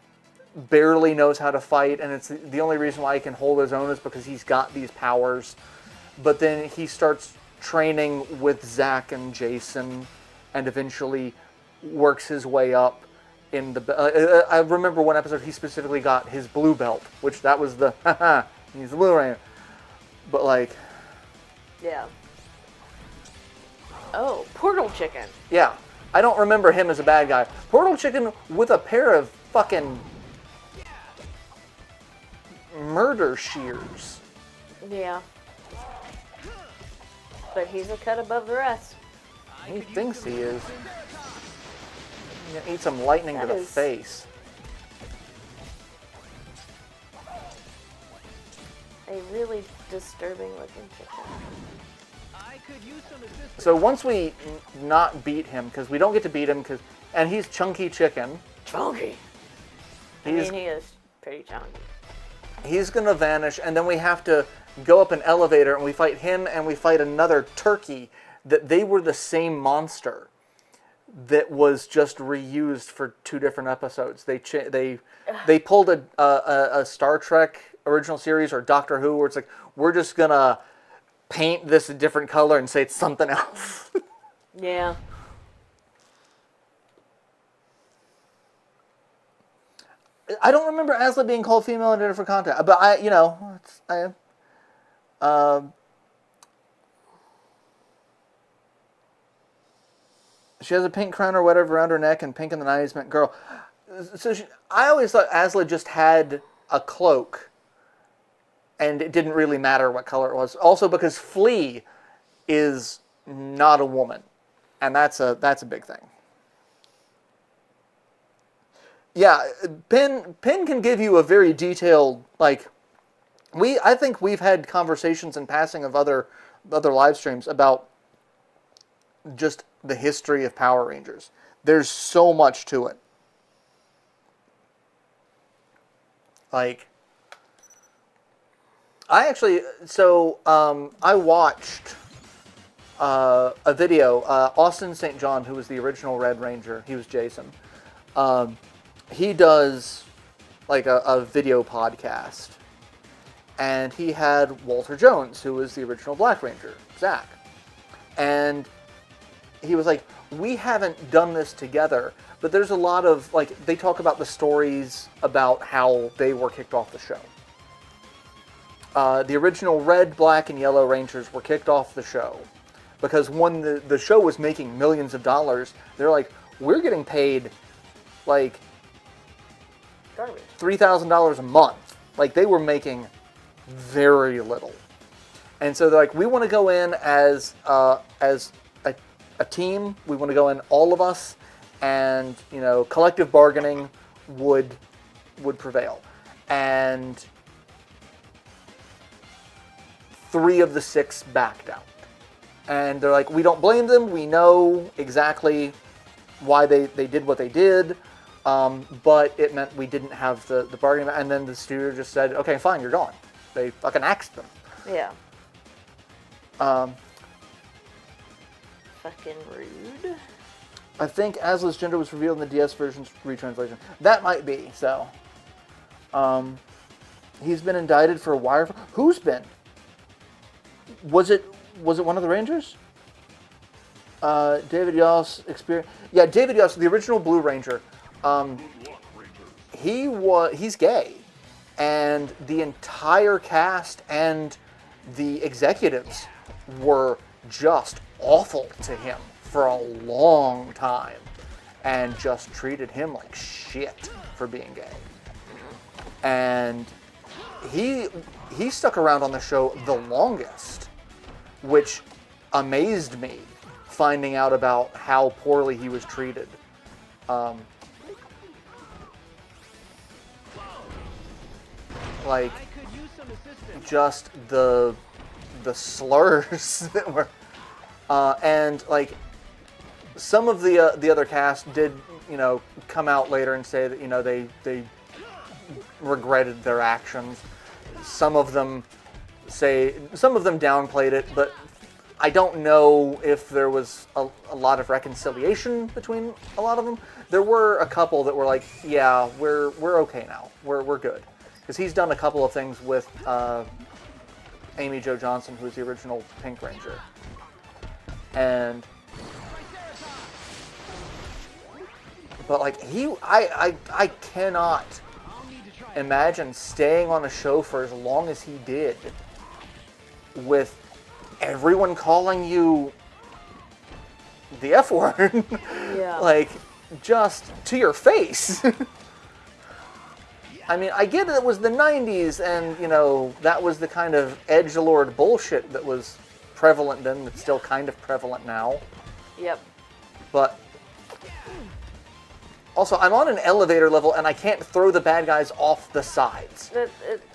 [SPEAKER 2] barely knows how to fight, and it's the only reason why he can hold his own is because he's got these powers. But then he starts training with Zach and Jason and eventually works his way up in the... I remember one episode he specifically got his blue belt, which that was the... haha, he's the Blue Ranger. But like...
[SPEAKER 1] Yeah. Oh, Portal Chicken.
[SPEAKER 2] Yeah. I don't remember him as a bad guy. Portal Chicken with a pair of fucking... murder shears.
[SPEAKER 1] Yeah. But he's a cut above the rest.
[SPEAKER 2] He thinks he is. He's gonna eat some lightning to
[SPEAKER 1] That
[SPEAKER 2] the
[SPEAKER 1] is-
[SPEAKER 2] face.
[SPEAKER 1] A really disturbing looking chicken.
[SPEAKER 3] I could use some assistance.
[SPEAKER 2] So once we not beat him, because we don't get to beat him, and he's Chunky Chicken.
[SPEAKER 1] Chunky. I
[SPEAKER 2] He's
[SPEAKER 1] mean, he is pretty chunky.
[SPEAKER 2] he's gonna vanish, and then we have to go up an elevator and we fight him and we fight another turkey, that they were the same monster that was just reused for 2 different episodes. They pulled a Star Trek original series or Doctor Who where it's like, we're just gonna paint this a different color and say it's something else.
[SPEAKER 1] Yeah.
[SPEAKER 2] I don't remember Asla being called female in different content, but she has a pink crown or whatever around her neck, and pink in the 90s meant girl. So I always thought Asla just had a cloak, and it didn't really matter what color it was. Also because Flea is not a woman, and that's a big thing. Yeah, Penn can give you a very detailed, like, I think we've had conversations in passing of other live streams about just the history of Power Rangers. There's so much to it. Like, I watched a video, Austin St. John, who was the original Red Ranger, he was Jason. He does like a video podcast, and he had Walter Jones, who was the original Black Ranger, Zach. And he was like, we haven't done this together, but there's a lot of, like, they talk about the stories about how they were kicked off the show. The original Red, Black, and Yellow Rangers were kicked off the show because when the show was making millions of dollars, they're like, we're getting paid, like,
[SPEAKER 1] Garbage.
[SPEAKER 2] $3,000 a month. Like, they were making very little. And so they're like, we want to go in as a team. We want to go in, all of us, and, you know, collective bargaining would prevail. And 3 of the 6 backed out. And they're like, we don't blame them. We know exactly why they did what they did. But it meant we didn't have the bargaining. And then the studio just said, okay, fine, you're gone. They fucking axed them.
[SPEAKER 1] Yeah. Fucking rude.
[SPEAKER 2] I think Asla's gender was revealed in the DS version's retranslation. That might be, so. He's been indicted for a wire... Who's been? Was it one of the Rangers? David Yoss experience. Yeah, David Yoss, the original Blue Ranger. He's gay, and the entire cast and the executives were just awful to him for a long time, and just treated him like shit for being gay. And he stuck around on the show the longest, which amazed me, finding out about how poorly he was treated. Like, just the slurs that were, and like some of the other cast did, you know, come out later and say that, you know, they regretted their actions. Some of them downplayed it, but I don't know if there was a lot of reconciliation between a lot of them. There were a couple that were like, yeah, we're okay now. We're good. Because he's done a couple of things with Amy Jo Johnson, who's the original Pink Ranger. But like I cannot imagine staying on a show for as long as he did with everyone calling you the F word.
[SPEAKER 1] Yeah.
[SPEAKER 2] Like, just to your face. I mean, I get it was the 90s, and, you know, that was the kind of edgelord bullshit that was prevalent then, that's still kind of prevalent now.
[SPEAKER 1] Yep.
[SPEAKER 2] But also, I'm on an elevator level, and I can't throw the bad guys off the sides.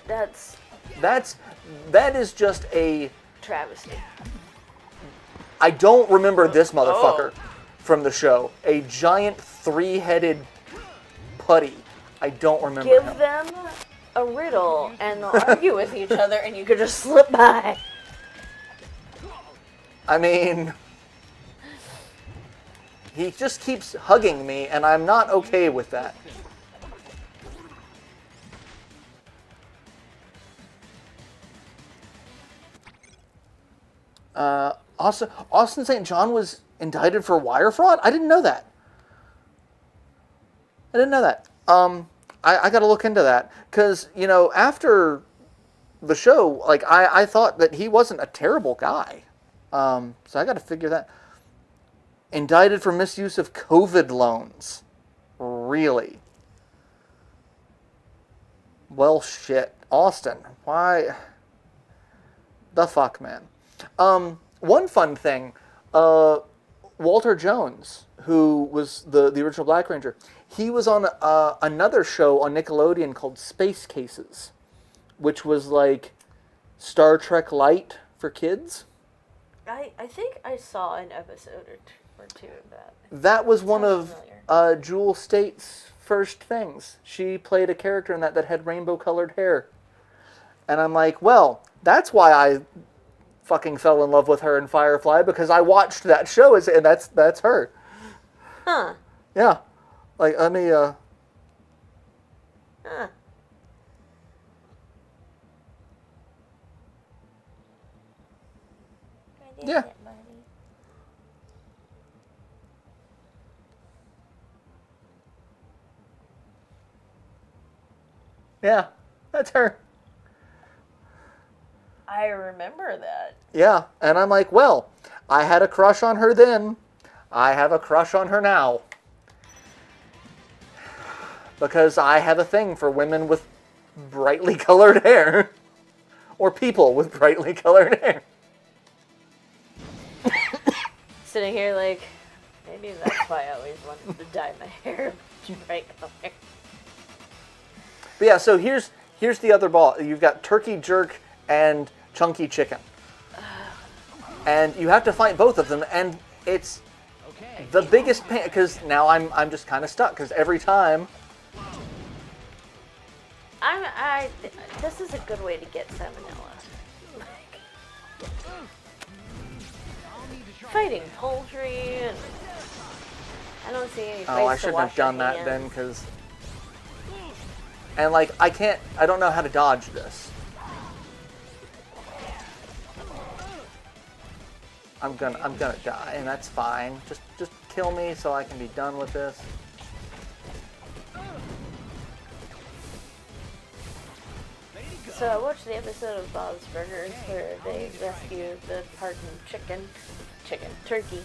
[SPEAKER 2] That is just a
[SPEAKER 1] travesty.
[SPEAKER 2] I don't remember this motherfucker from the show. A giant 3-headed putty. I don't remember him.
[SPEAKER 1] Give them a riddle and they'll argue with each other and you could just slip by.
[SPEAKER 2] I mean, he just keeps hugging me, and I'm not okay with that. Austin St. John was indicted for wire fraud? I didn't know that. I got to look into that. Because, you know, after the show, like, I thought that he wasn't a terrible guy. So I got to figure that. Indicted for misuse of COVID loans. Really? Well, shit. Austin, why? The fuck, man. One fun thing, Walter Jones, who was the original Black Ranger, he was on another show on Nickelodeon called Space Cases, which was like Star Trek Light for kids.
[SPEAKER 1] I think I saw an episode or two of that.
[SPEAKER 2] That was one
[SPEAKER 1] Sounds
[SPEAKER 2] of Jewel Staite's first things. She played a character in that had rainbow-colored hair. And I'm like, well, that's why I fucking fell in love with her in Firefly, because I watched that show, and that's her.
[SPEAKER 1] Huh.
[SPEAKER 2] Yeah. Like, let me,
[SPEAKER 1] Huh.
[SPEAKER 2] Yeah. Yeah, that's her.
[SPEAKER 1] I remember that.
[SPEAKER 2] Yeah, and I'm like, well, I had a crush on her then. I have a crush on her now. Because I have a thing for women with brightly colored hair. Or people with brightly colored hair.
[SPEAKER 1] Sitting here like, maybe that's why I always wanted to dye my hair bright color.
[SPEAKER 2] But yeah, so here's the other ball. You've got turkey jerk and chunky chicken. And you have to fight both of them, and it's the biggest pain, because now I'm just kind of stuck, because every time...
[SPEAKER 1] This is a good way to get salmonella. Fighting poultry, and I don't see any place
[SPEAKER 2] Oh, I
[SPEAKER 1] to
[SPEAKER 2] shouldn't
[SPEAKER 1] wash
[SPEAKER 2] have done
[SPEAKER 1] your
[SPEAKER 2] that
[SPEAKER 1] hands.
[SPEAKER 2] then, because... And, like, I don't know how to dodge this. I'm gonna die, and that's fine. Just kill me so I can be done with this.
[SPEAKER 1] So I watched the episode of Bob's Burgers where they rescued the hardened turkey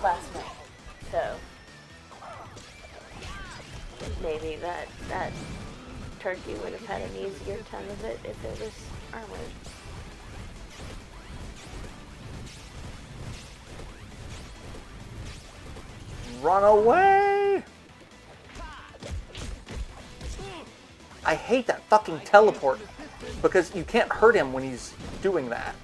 [SPEAKER 1] last night. So maybe that turkey would have had an easier time of it if it was armored.
[SPEAKER 2] Run away! I hate that fucking teleport, because you can't hurt him when he's doing that.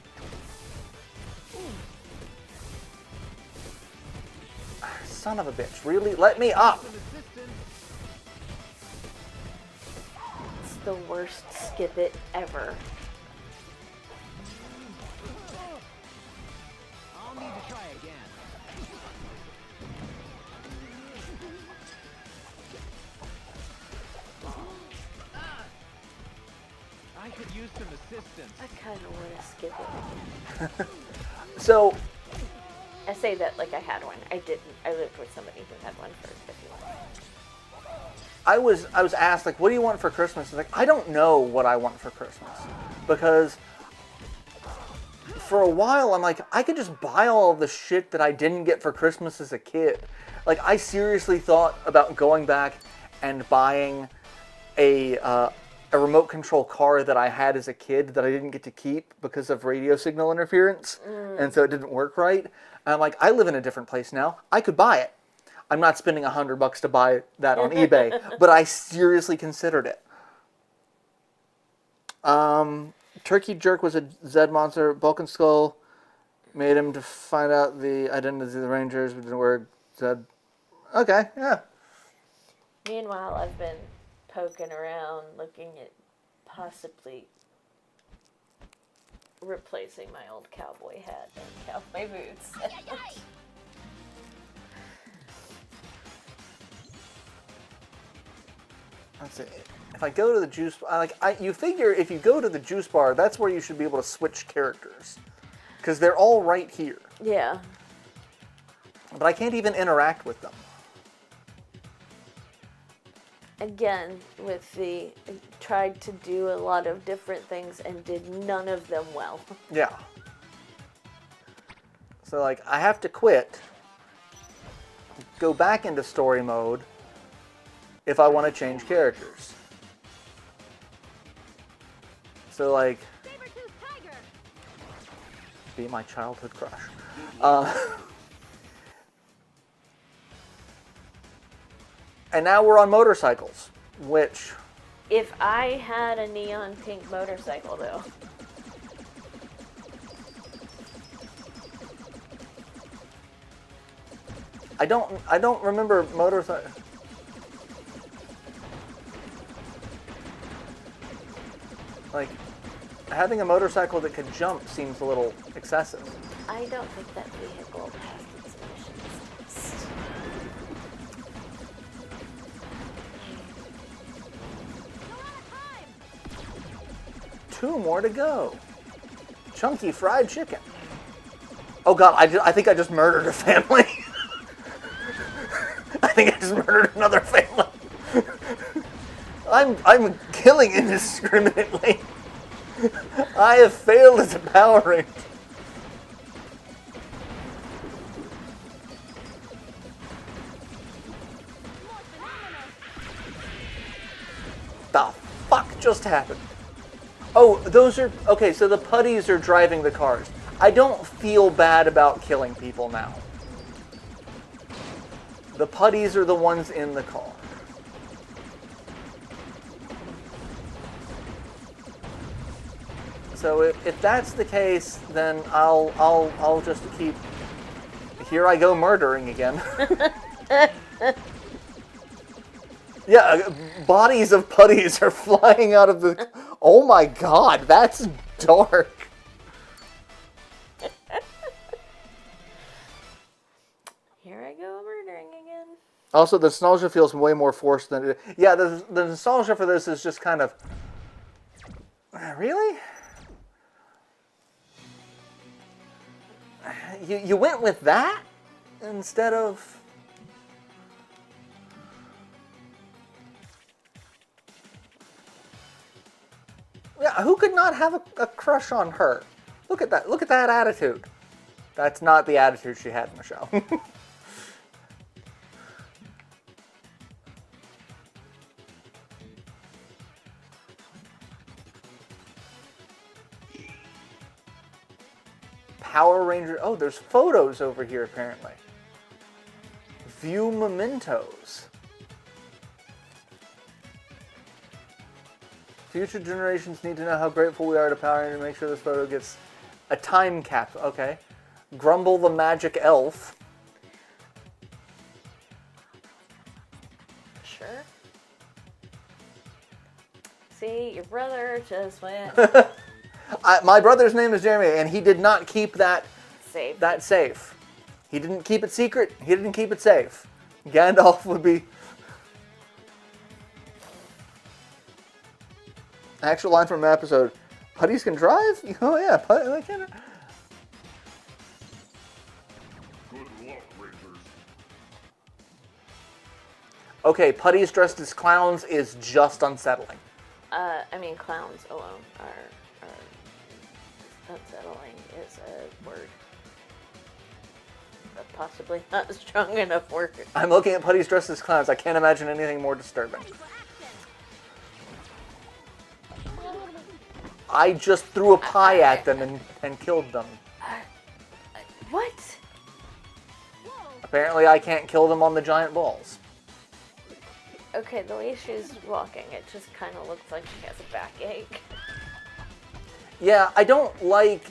[SPEAKER 2] Son of a bitch, really? Let me up!
[SPEAKER 1] It's the worst skip it ever.
[SPEAKER 3] I'll need to try again. I could use some assistance.
[SPEAKER 1] I kind of want to skip it again.
[SPEAKER 2] So,
[SPEAKER 1] I say that like I had one. I didn't. I lived with somebody who had one for 50 months.
[SPEAKER 2] I was asked, like, what do you want for Christmas? I was like, I don't know what I want for Christmas. Because for a while, I'm like, I could just buy all of the shit that I didn't get for Christmas as a kid. Like, I seriously thought about going back and buying a remote control car that I had as a kid that I didn't get to keep because of radio signal interference. And so it didn't work right. And I'm like, I live in a different place now. I could buy it. I'm not spending $100 to buy that on eBay, but I seriously considered it. Turkey Jerk was a Zed monster. Bulk Skull made him to find out the identity of the Rangers, but didn't work. Zed. Okay, yeah.
[SPEAKER 1] Meanwhile, I've been poking around, looking at possibly replacing my old cowboy hat and cowboy boots.
[SPEAKER 2] Let's see. If I go to the juice, you figure if you go to the juice bar, that's where you should be able to switch characters, because they're all right here.
[SPEAKER 1] Yeah.
[SPEAKER 2] But I can't even interact with them.
[SPEAKER 1] Again, with the tried to do a lot of different things and did none of them well.
[SPEAKER 2] Yeah. So like, I have to quit, go back into story mode if I want to change characters. So like, be my childhood crush. And now we're on motorcycles, which...
[SPEAKER 1] If I had a neon pink motorcycle, though.
[SPEAKER 2] I don't remember motorcycle... Like, having a motorcycle that could jump seems a little excessive.
[SPEAKER 1] I don't think that vehicle passed its emissions test.
[SPEAKER 2] Two more to go. Chunky fried chicken. Oh god, I think I just murdered a family. I think I just murdered another family. I'm killing indiscriminately. I have failed as a Power Ranger. The fuck just happened? Oh, those are... Okay, so the putties are driving the cars. I don't feel bad about killing people now. The putties are the ones in the car. So if that's the case, then I'll just keep... Here I go murdering again. Yeah, bodies of putties are flying out of the... Oh my god, that's dark.
[SPEAKER 1] Here I go murdering again.
[SPEAKER 2] Also, the nostalgia feels way more forced than it... Yeah, the nostalgia for this is just kind of... Really? You went with that instead of... Yeah, who could not have a crush on her? Look at that. Look at that attitude. That's not the attitude she had in the show. Power Ranger. Oh, there's photos over here apparently. View mementos. Future generations need to know how grateful we are to Power Ranger to make sure this photo gets a time cap. Okay. Grumble the Magic Elf.
[SPEAKER 1] Sure. See, your brother just went
[SPEAKER 2] My brother's name is Jeremy, and he did not keep that
[SPEAKER 1] safe.
[SPEAKER 2] safe. He didn't keep it secret. He didn't keep it safe. Gandalf would be... Actual line from an episode. Putties can drive? Oh yeah, they can.
[SPEAKER 4] Good luck, Rangers.
[SPEAKER 2] Okay, putties dressed as clowns is just unsettling.
[SPEAKER 1] I mean, clowns alone are unsettling is a word. But possibly not a strong enough word.
[SPEAKER 2] I'm looking at putties dressed as clowns. I can't imagine anything more disturbing. I just threw a pie at them and killed them.
[SPEAKER 1] What?
[SPEAKER 2] Apparently I can't kill them on the giant balls.
[SPEAKER 1] Okay, the way she's walking, it just kind of looks like she has a backache.
[SPEAKER 2] Yeah, I don't like...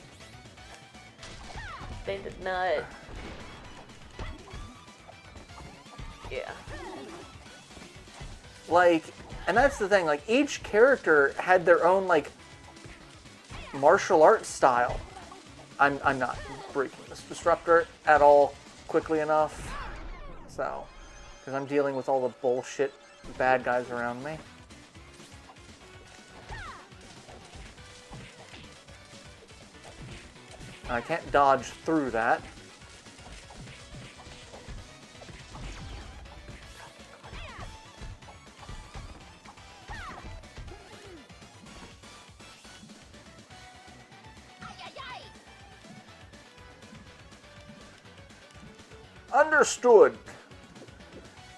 [SPEAKER 1] They did not... Yeah.
[SPEAKER 2] Like, and that's the thing, like, each character had their own, like, martial arts style. I'm not breaking this disruptor at all quickly enough. So, because I'm dealing with all the bullshit bad guys around me. I can't dodge through that. Understood.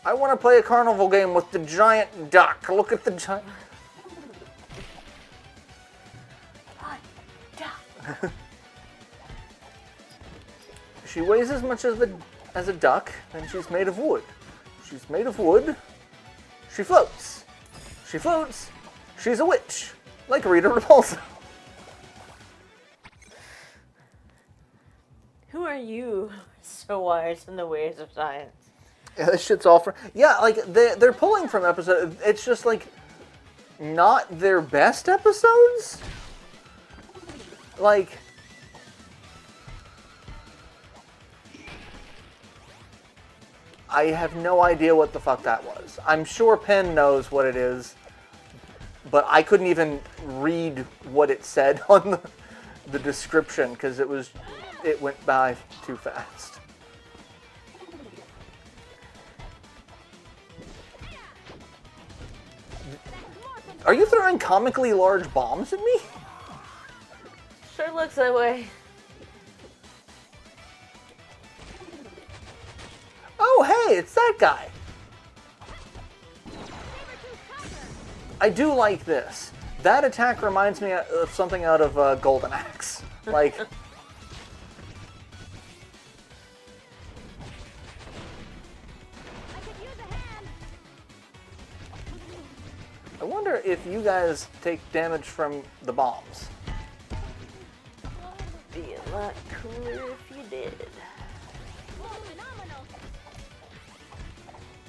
[SPEAKER 2] I want to play a carnival game with the giant duck. Look at the giant... She weighs as much as a duck, and she's made of wood. She's made of wood. She floats. She floats. She's a witch. Like Rita Repulsa.
[SPEAKER 1] Who are you so wise in the ways of science?
[SPEAKER 2] Yeah, this shit's all from... Yeah, like, they're pulling from episodes. It's just, like, not their best episodes? Like... I have no idea what the fuck that was. I'm sure Penn knows what it is, but I couldn't even read what it said on the description because it went by too fast. Are you throwing comically large bombs at me?
[SPEAKER 1] Sure looks that way.
[SPEAKER 2] Oh, hey, it's that guy. I do like this. That attack reminds me of something out of Golden Axe. Like... I wonder if you guys take damage from the bombs.
[SPEAKER 1] Be a lot cooler if you did.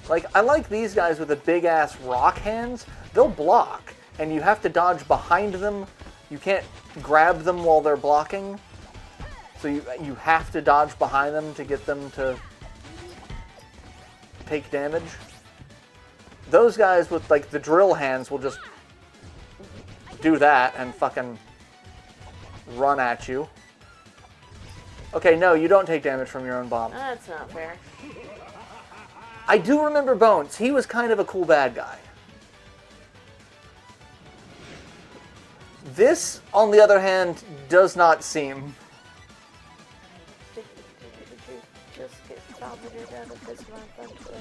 [SPEAKER 2] Like, I like these guys with the big-ass rock hands. They'll block, and you have to dodge behind them. You can't grab them while they're blocking. So you have to dodge behind them to get them to take damage. Those guys with, like, the drill hands will just do that and fucking run at you. Okay, no, you don't take damage from your own bombs.
[SPEAKER 1] That's not fair.
[SPEAKER 2] I do remember Bones. He was kind of a cool bad guy. This, on the other hand, does not seem...
[SPEAKER 1] Just get vomited out of this motherfucker.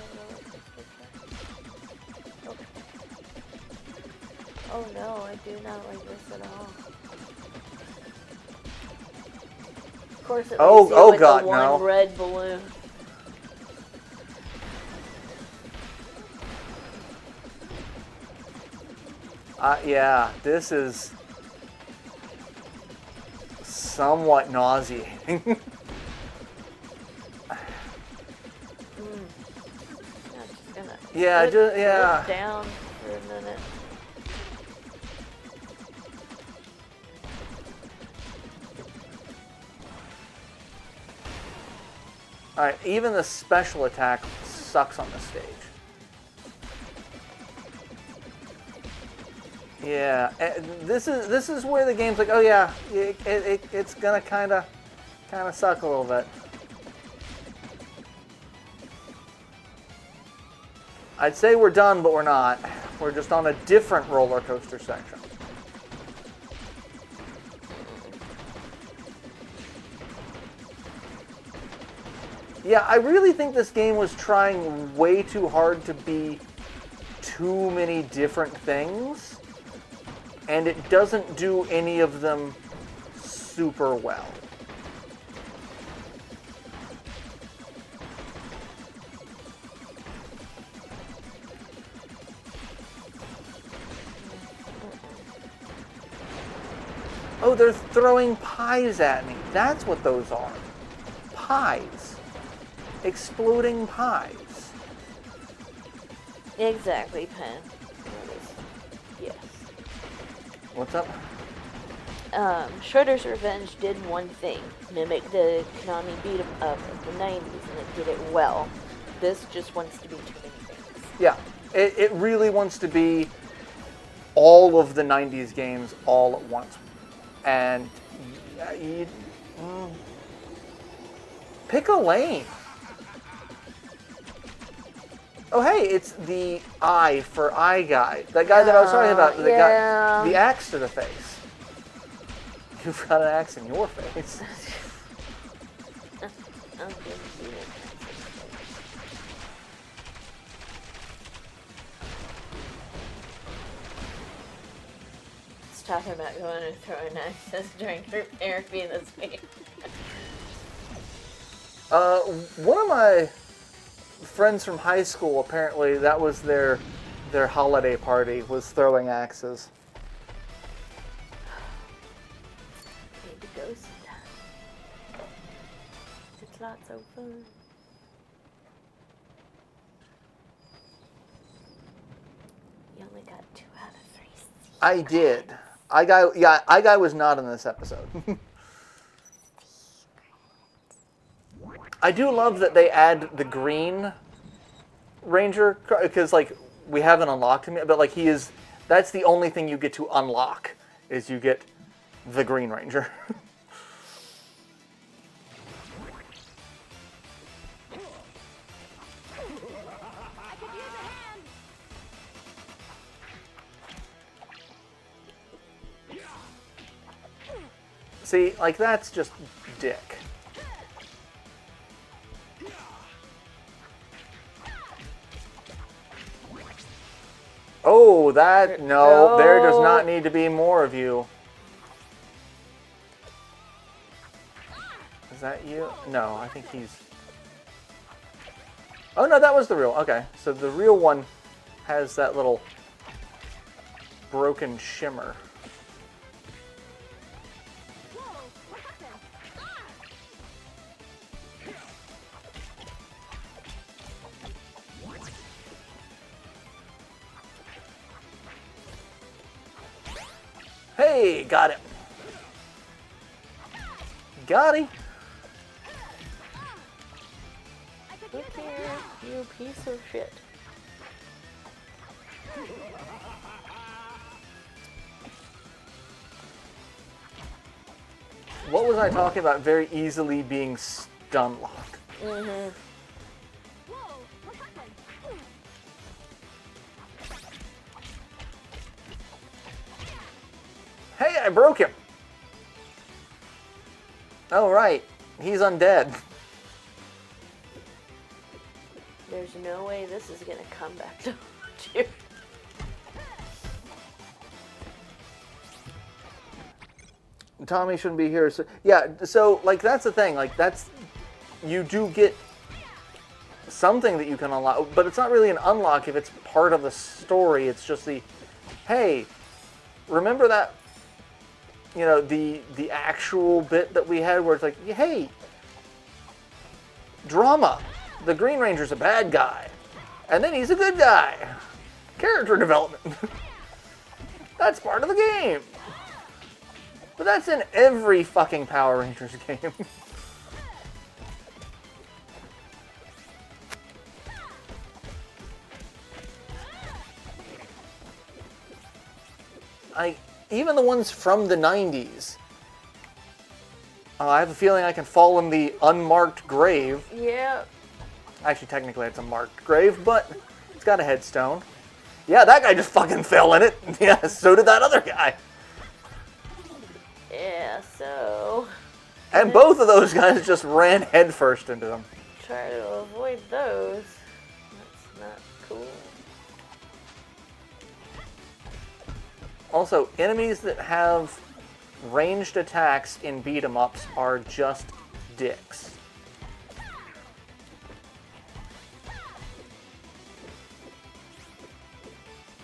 [SPEAKER 1] Oh no, I do not like this at all. Of course it leaves you with
[SPEAKER 2] God,
[SPEAKER 1] the one
[SPEAKER 2] no.
[SPEAKER 1] red balloon.
[SPEAKER 2] Yeah, this is somewhat nauseating. Yeah, just, yeah.
[SPEAKER 1] Put down for a minute.
[SPEAKER 2] Alright, even the special attack sucks on this stage. Yeah, this is where the game's like, oh yeah, it's gonna kind of suck a little bit. I'd say we're done, but we're not. We're just on a different roller coaster section. Yeah, I really think this game was trying way too hard to be too many different things, and it doesn't do any of them super well. Oh, they're throwing pies at me. That's what those are. Pies. Exploding pies.
[SPEAKER 1] Exactly, Pen. Yes.
[SPEAKER 2] What's up?
[SPEAKER 1] Shredder's Revenge did one thing, mimic the Konami beat 'em up of the 90s, and it did it well. This just wants to be too many things.
[SPEAKER 2] Yeah, it really wants to be all of the 90s games all at once. And pick a lane. Oh, hey, it's the eye for eye guy. That guy that I was talking about that
[SPEAKER 1] yeah.
[SPEAKER 2] got the axe to the face. You've got an axe in your face.
[SPEAKER 1] It's talking about going and throwing axes during group therapy this week.
[SPEAKER 2] One of my friends from high school, apparently that was their holiday party, was throwing axes.
[SPEAKER 1] Need to go sometime. It's lots of fun. You only got 2 out of 3 seasons.
[SPEAKER 2] I did. I guy was not in this episode. I do love that they add the green ranger, because like we haven't unlocked him yet, but like that's the only thing you get to unlock, is you get the green ranger. See, like that's just dick. Oh, that, no, there does not need to be more of you. Is that you? No, I think he's... Oh, no, that was the real, okay. So the real one has that little broken shimmer. Hey, got him. Got him.
[SPEAKER 1] Look here, you piece of shit.
[SPEAKER 2] What was I talking about? Very easily being stun locked.
[SPEAKER 1] Mm-hmm.
[SPEAKER 2] Hey, I broke him. Oh, right. He's undead.
[SPEAKER 1] There's no way this is gonna come back to haunt you.
[SPEAKER 2] Tommy shouldn't be here. So, yeah, so, like, that's the thing. Like, you do get something that you can unlock, but it's not really an unlock if it's part of the story. It's just hey, remember that, the actual bit that we had where it's like, hey, drama. The Green Ranger's a bad guy. And then he's a good guy. Character development. That's part of the game. But that's in every fucking Power Rangers game. Even the ones from the 90s. I have a feeling I can fall in the unmarked grave.
[SPEAKER 1] Yeah.
[SPEAKER 2] Actually, technically it's a marked grave, but it's got a headstone. Yeah, that guy just fucking fell in it. Yeah, so did that other guy.
[SPEAKER 1] Yeah, so...
[SPEAKER 2] And both of those guys just ran headfirst into them.
[SPEAKER 1] Try to avoid those. That's not cool.
[SPEAKER 2] Also, enemies that have ranged attacks in beat-em-ups are just dicks.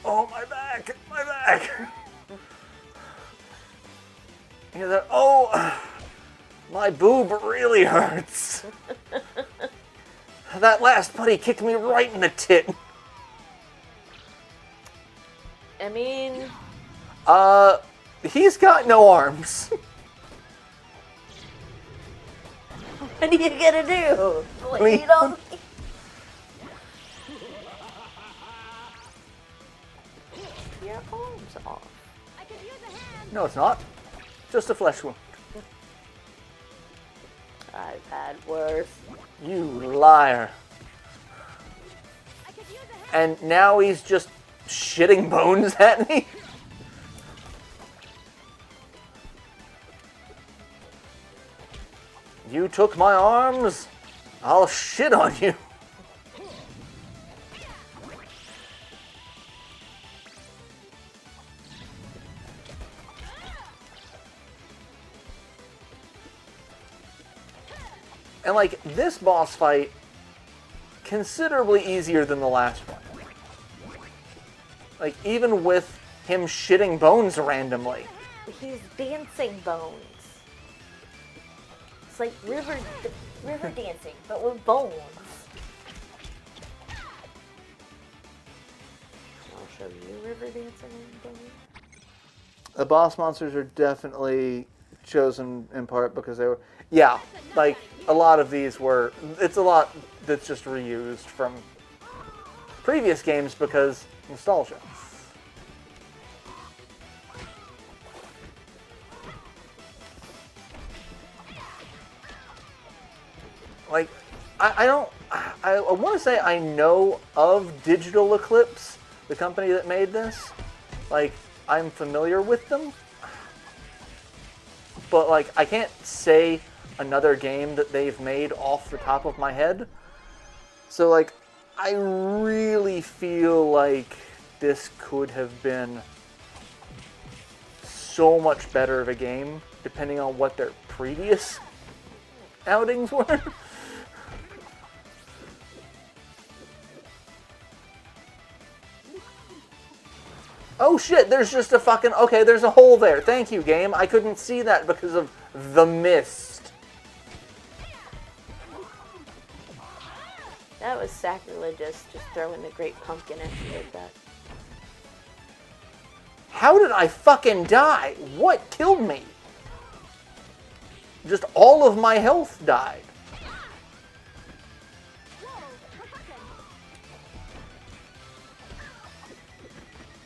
[SPEAKER 2] Oh, my back! My back! You know that? Oh! My boob really hurts! That last putty kicked me right in the tit.
[SPEAKER 1] mean,
[SPEAKER 2] He's got no arms.
[SPEAKER 1] what are you gonna do?
[SPEAKER 2] Lean
[SPEAKER 1] Lean on me? Your arms off.
[SPEAKER 5] I could use a hand.
[SPEAKER 2] No, it's not. Just a flesh wound.
[SPEAKER 1] I've had worse.
[SPEAKER 2] You liar.
[SPEAKER 5] I could use a hand.
[SPEAKER 2] And now he's just shitting bones at me? You took my arms? I'll shit on you. And like, this boss fight, considerably easier than the last one. Like, even with him shitting bones randomly.
[SPEAKER 1] He's dancing bones. It's like river dancing, but with bones. I'll show you river dancing with bones.
[SPEAKER 2] The boss monsters are definitely chosen in part because they were... Yeah, like, a lot of these were... It's a lot that's just reused from previous games because nostalgia. Like, I want to say I know of Digital Eclipse, the company that made this. Like, I'm familiar with them. But, like, I can't say another game that they've made off the top of my head. So, like, I really feel like this could have been so much better of a game, depending on what their previous outings were. Oh shit, there's just a fucking... Okay, there's a hole there. Thank you, game. I couldn't see that because of the mist.
[SPEAKER 1] That was sacrilegious, just throwing the great pumpkin at you like that.
[SPEAKER 2] How did I fucking die? What killed me? Just all of my health died.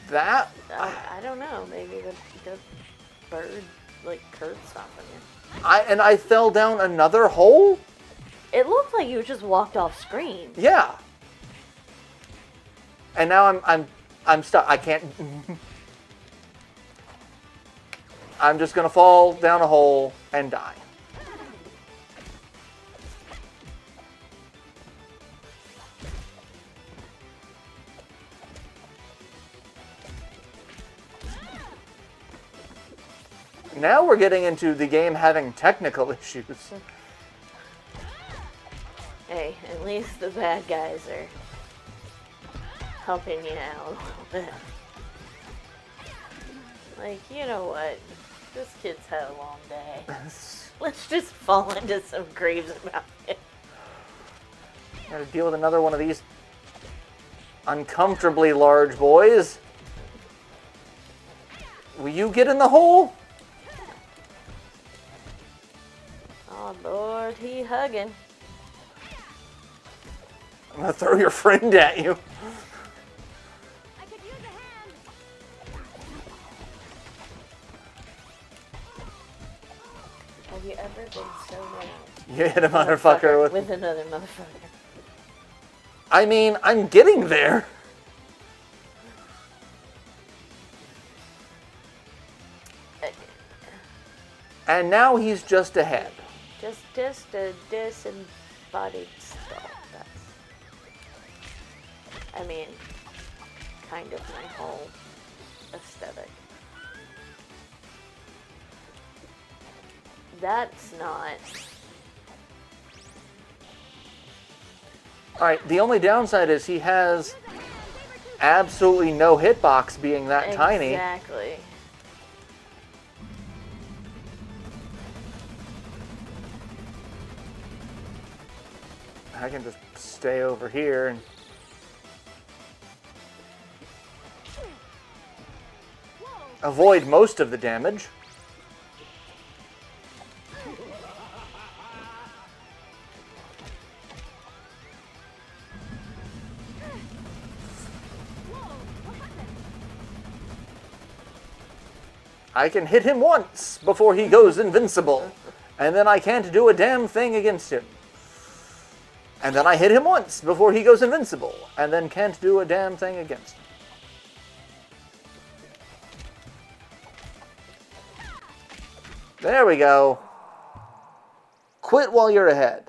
[SPEAKER 2] That...
[SPEAKER 1] I don't know. Maybe the bird like cursed something.
[SPEAKER 2] I fell down another hole?
[SPEAKER 1] It looked like you just walked off screen.
[SPEAKER 2] Yeah. And now I'm stuck. I can't... I'm just gonna fall down a hole and die. Now we're getting into the game having technical issues.
[SPEAKER 1] Hey, at least the bad guys are helping you out a little bit. Like, you know what? This kid's had a long day. Let's just fall into some graves about it.
[SPEAKER 2] Gotta deal with another one of these uncomfortably large boys. Will you get in the hole?
[SPEAKER 1] Oh Lord, he hugging.
[SPEAKER 2] I'm gonna throw your friend at you.
[SPEAKER 5] I could use a hand.
[SPEAKER 1] Have you ever been so mad?
[SPEAKER 2] You hit a motherfucker with...
[SPEAKER 1] another motherfucker?
[SPEAKER 2] I mean, I'm getting there. And now he's just ahead.
[SPEAKER 1] Just a disembodied skull. That's, I mean, kind of my whole aesthetic. That's not.
[SPEAKER 2] Alright, the only downside is he has absolutely no hitbox being that tiny.
[SPEAKER 1] Exactly.
[SPEAKER 2] I can just stay over here and... avoid most of the damage. I can hit him once before he goes invincible. And then I can't do a damn thing against him. And then I hit him once before he goes invincible. And then can't do a damn thing against him. There we go. Quit while you're ahead.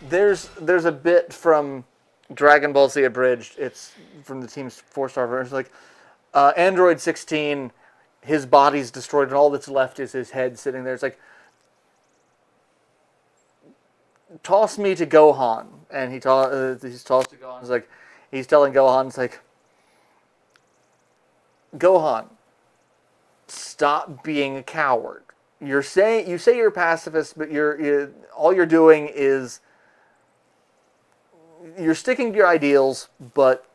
[SPEAKER 2] There's a bit from Dragon Ball Z Abridged. It's from the team's 4-star version. It's like, Android 16, his body's destroyed and all that's left is his head sitting there. It's like, toss me to Gohan. And he's tossed to Gohan. It's like, he's telling Gohan, it's like, Gohan, stop being a coward. You say you're a pacifist, but all you're doing is you're sticking to your ideals, but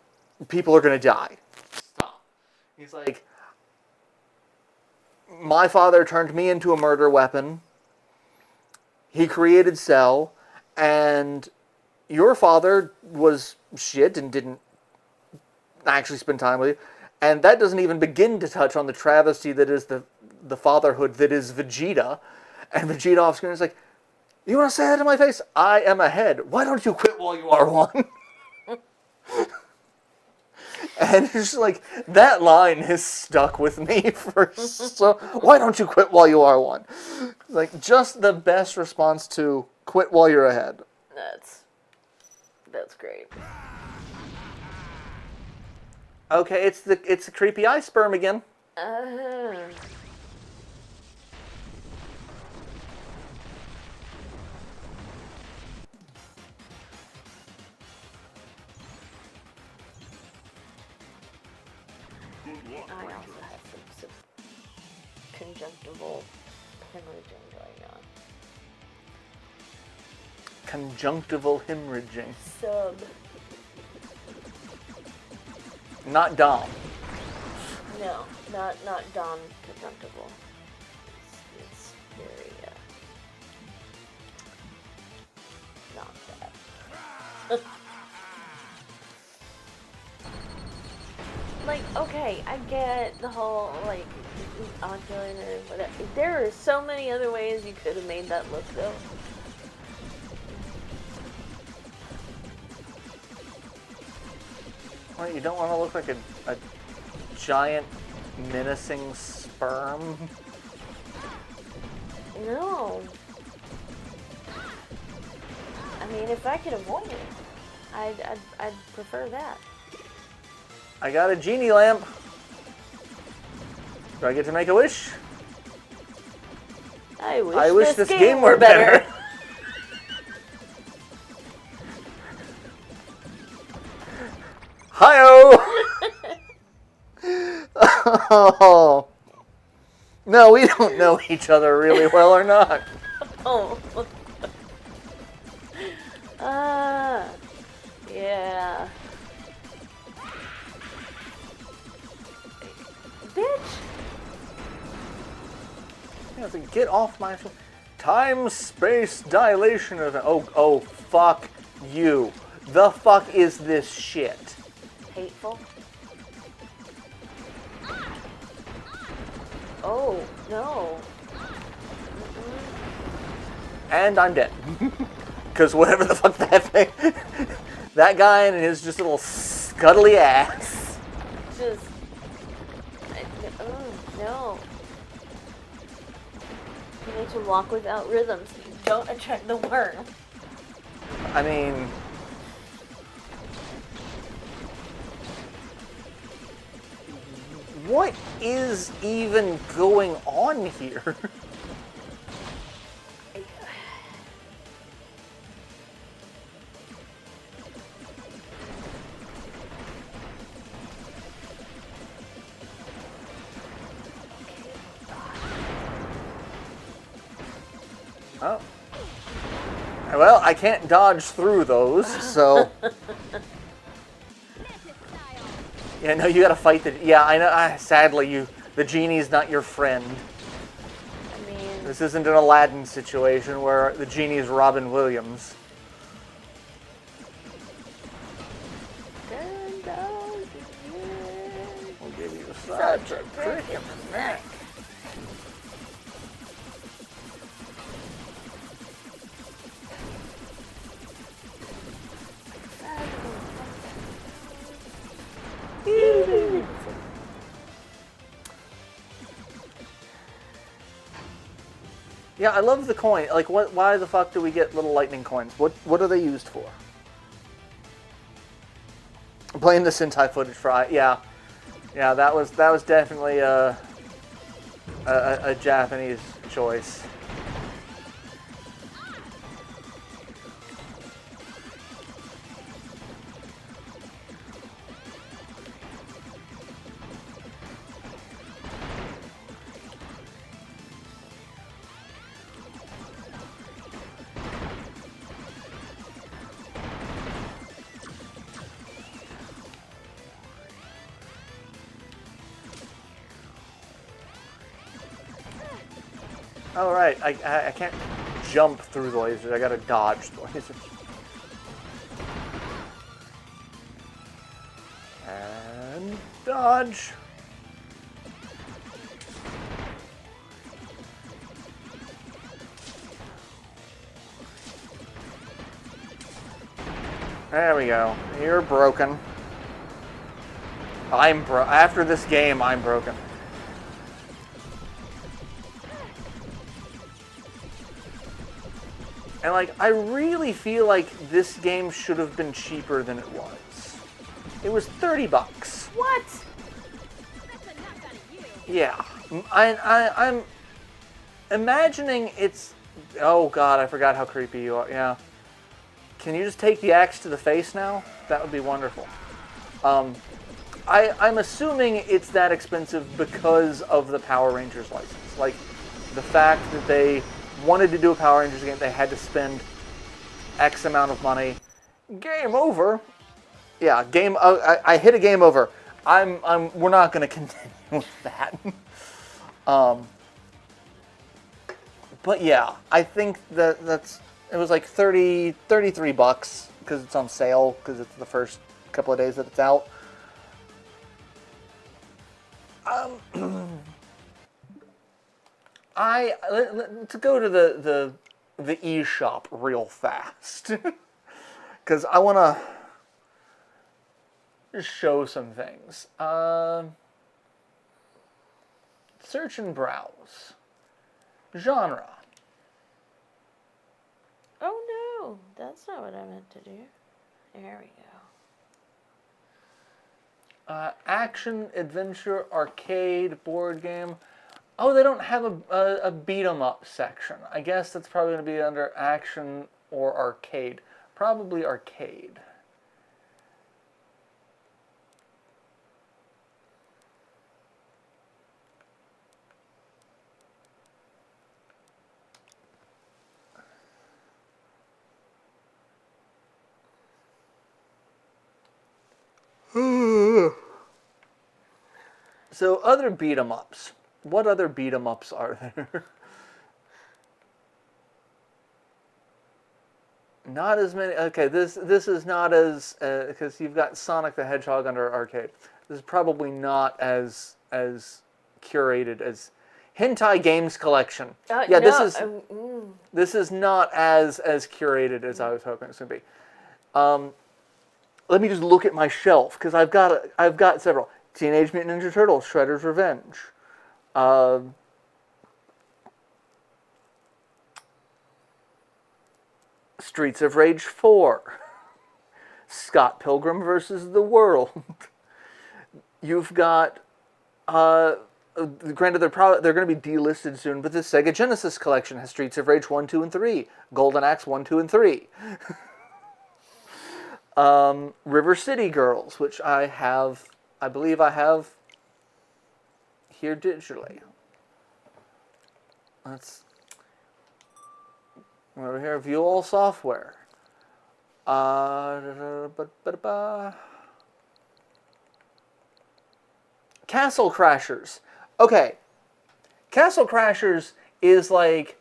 [SPEAKER 2] people are going to die. Stop. He's like, my father turned me into a murder weapon. He created Cell, and your father was shit and didn't actually spend time with you. And that doesn't even begin to touch on the travesty that is the fatherhood that is Vegeta. And Vegeta off screen is like, you want to say that to my face? I am ahead. Why don't you quit while you are one? And it's just like, that line has stuck with me for so... Why don't you quit while you are one? Like, just the best response to quit while you're ahead.
[SPEAKER 1] That's great.
[SPEAKER 2] Okay, it's the creepy eye sperm again.
[SPEAKER 1] I also have some conjunctival hemorrhaging going on.
[SPEAKER 2] Conjunctival hemorrhaging.
[SPEAKER 1] Sub.
[SPEAKER 2] Not Dom.
[SPEAKER 1] No, not Dom conjunctival. It's very not that. Like, okay, I get the whole like ocular nerve, but there are so many other ways you could have made that look though.
[SPEAKER 2] Well, you don't want to look like a giant, menacing sperm.
[SPEAKER 1] No. I mean, if I could avoid it, I'd prefer that.
[SPEAKER 2] I got a genie lamp. Do I get to make a wish?
[SPEAKER 1] I wish
[SPEAKER 2] this game were better. Hi-oh! Oh. No, we don't know each other really well or not.
[SPEAKER 1] Oh. Yeah. Bitch.
[SPEAKER 2] Yeah, so get off my... Time-space dilation of... Oh, fuck you. The fuck is this shit?
[SPEAKER 1] Hateful. Oh, no.
[SPEAKER 2] And I'm dead. Because whatever the fuck that thing... that guy and his just little scuttly ass.
[SPEAKER 1] Just... oh, no. You need to walk without rhythm so you don't attract the worm.
[SPEAKER 2] I mean... what is even going on here? Oh. Well, I can't dodge through those, so... Yeah, no, you gotta fight the... Yeah, I know. Sadly, the genie's not your friend.
[SPEAKER 1] I mean,
[SPEAKER 2] This isn't an Aladdin situation where the genie's Robin Williams. We'll give you such a crick in the neck. Yeah, I love the coin. Like, why the fuck do we get little lightning coins? What are they used for? I'm playing the Sentai footage for yeah, that was definitely a Japanese choice. All right, I can't jump through the lasers. I gotta dodge the lasers. And dodge. There we go. You're broken. After this game, I'm broken. And like, I really feel like this game should have been cheaper than it was. It was $30.
[SPEAKER 1] what?
[SPEAKER 5] That's enough out of you.
[SPEAKER 2] Yeah, I'm imagining it's. Oh God, I forgot how creepy you are. Yeah. Can you just take the axe to the face now? That would be wonderful. I'm assuming it's that expensive because of the Power Rangers license. Like, the fact that they wanted to do a Power Rangers game, they had to spend X amount of money. Game over. Yeah, game. I hit a game over. We're not going to continue with that. But yeah, I think that's. It was like $33 because it's on sale because it's the first couple of days that it's out. To go to the eShop real fast because I want to just show some things. Search and browse. Genre.
[SPEAKER 1] Oh no, that's not what I meant to do. There we go.
[SPEAKER 2] Action, adventure, arcade, board game. Oh, they don't have a beat 'em up section. I guess that's probably going to be under action or arcade. Probably arcade. So other beat 'em ups. What other beat 'em ups are there? Not as many. Okay, this is not as because you've got Sonic the Hedgehog under arcade. This is probably not as curated as Hentai Games Collection. Yeah,
[SPEAKER 1] no,
[SPEAKER 2] this is not as curated as I was hoping it was going to be. Let me just look at my shelf because I've got several. Teenage Mutant Ninja Turtles: Shredder's Revenge. Streets of Rage 4. Scott Pilgrim versus the World. You've got, granted they're going to be delisted soon, but the Sega Genesis collection has Streets of Rage 1, 2, and 3. Golden Axe 1, 2, and 3. River City Girls, which I believe I have here digitally. Let's over here, view all software. Castle Crashers. Okay. Castle Crashers is like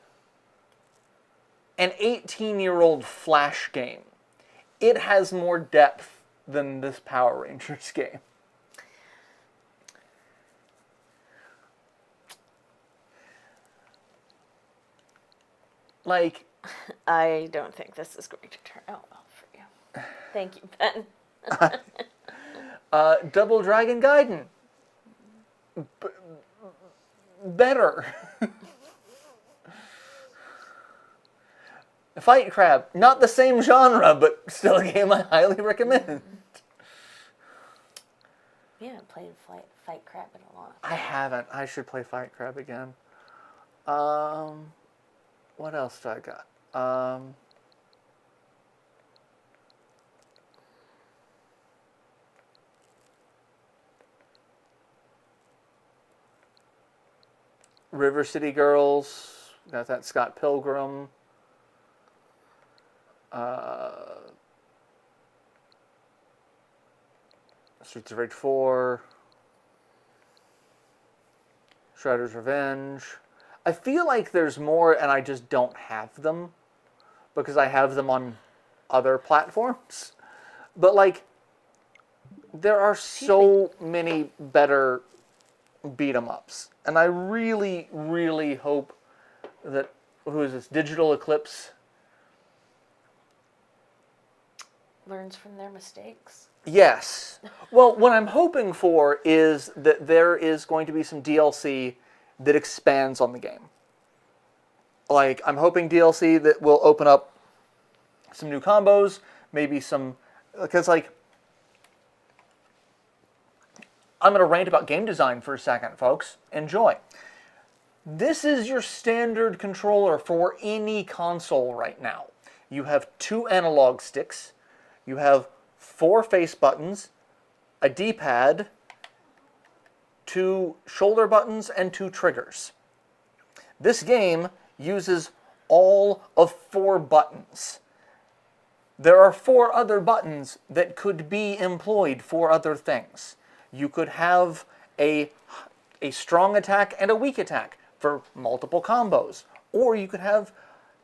[SPEAKER 2] an 18-year-old Flash game. It has more depth than this Power Rangers game. Like,
[SPEAKER 1] I don't think this is going to turn out well for you. Thank you, Ben.
[SPEAKER 2] Double Dragon Gaiden. Better. Fight Crab. Not the same genre, but still a game I highly recommend.
[SPEAKER 1] We haven't played Fight Crab in a long time.
[SPEAKER 2] I haven't. I should play Fight Crab again. What else do I got? River City Girls. Got that Scott Pilgrim. Streets of Rage 4. Shredder's Revenge. I feel like there's more and I just don't have them because I have them on other platforms. But like, there are so many better beat 'em ups. And I really, really hope that, who is this, Digital Eclipse?
[SPEAKER 1] Learns from their mistakes.
[SPEAKER 2] Yes. Well, what I'm hoping for is that there is going to be some DLC that expands on the game. Like, I'm hoping DLC that will open up some new combos, maybe some... Because, like... I'm going to rant about game design for a second, folks. Enjoy. This is your standard controller for any console right now. You have 2 analog sticks. You have 4 face buttons, a D-pad, 2 shoulder buttons, and 2 triggers. This game uses all of 4 buttons. There are 4 other buttons that could be employed for other things. You could have a strong attack and a weak attack for multiple combos. Or you could have,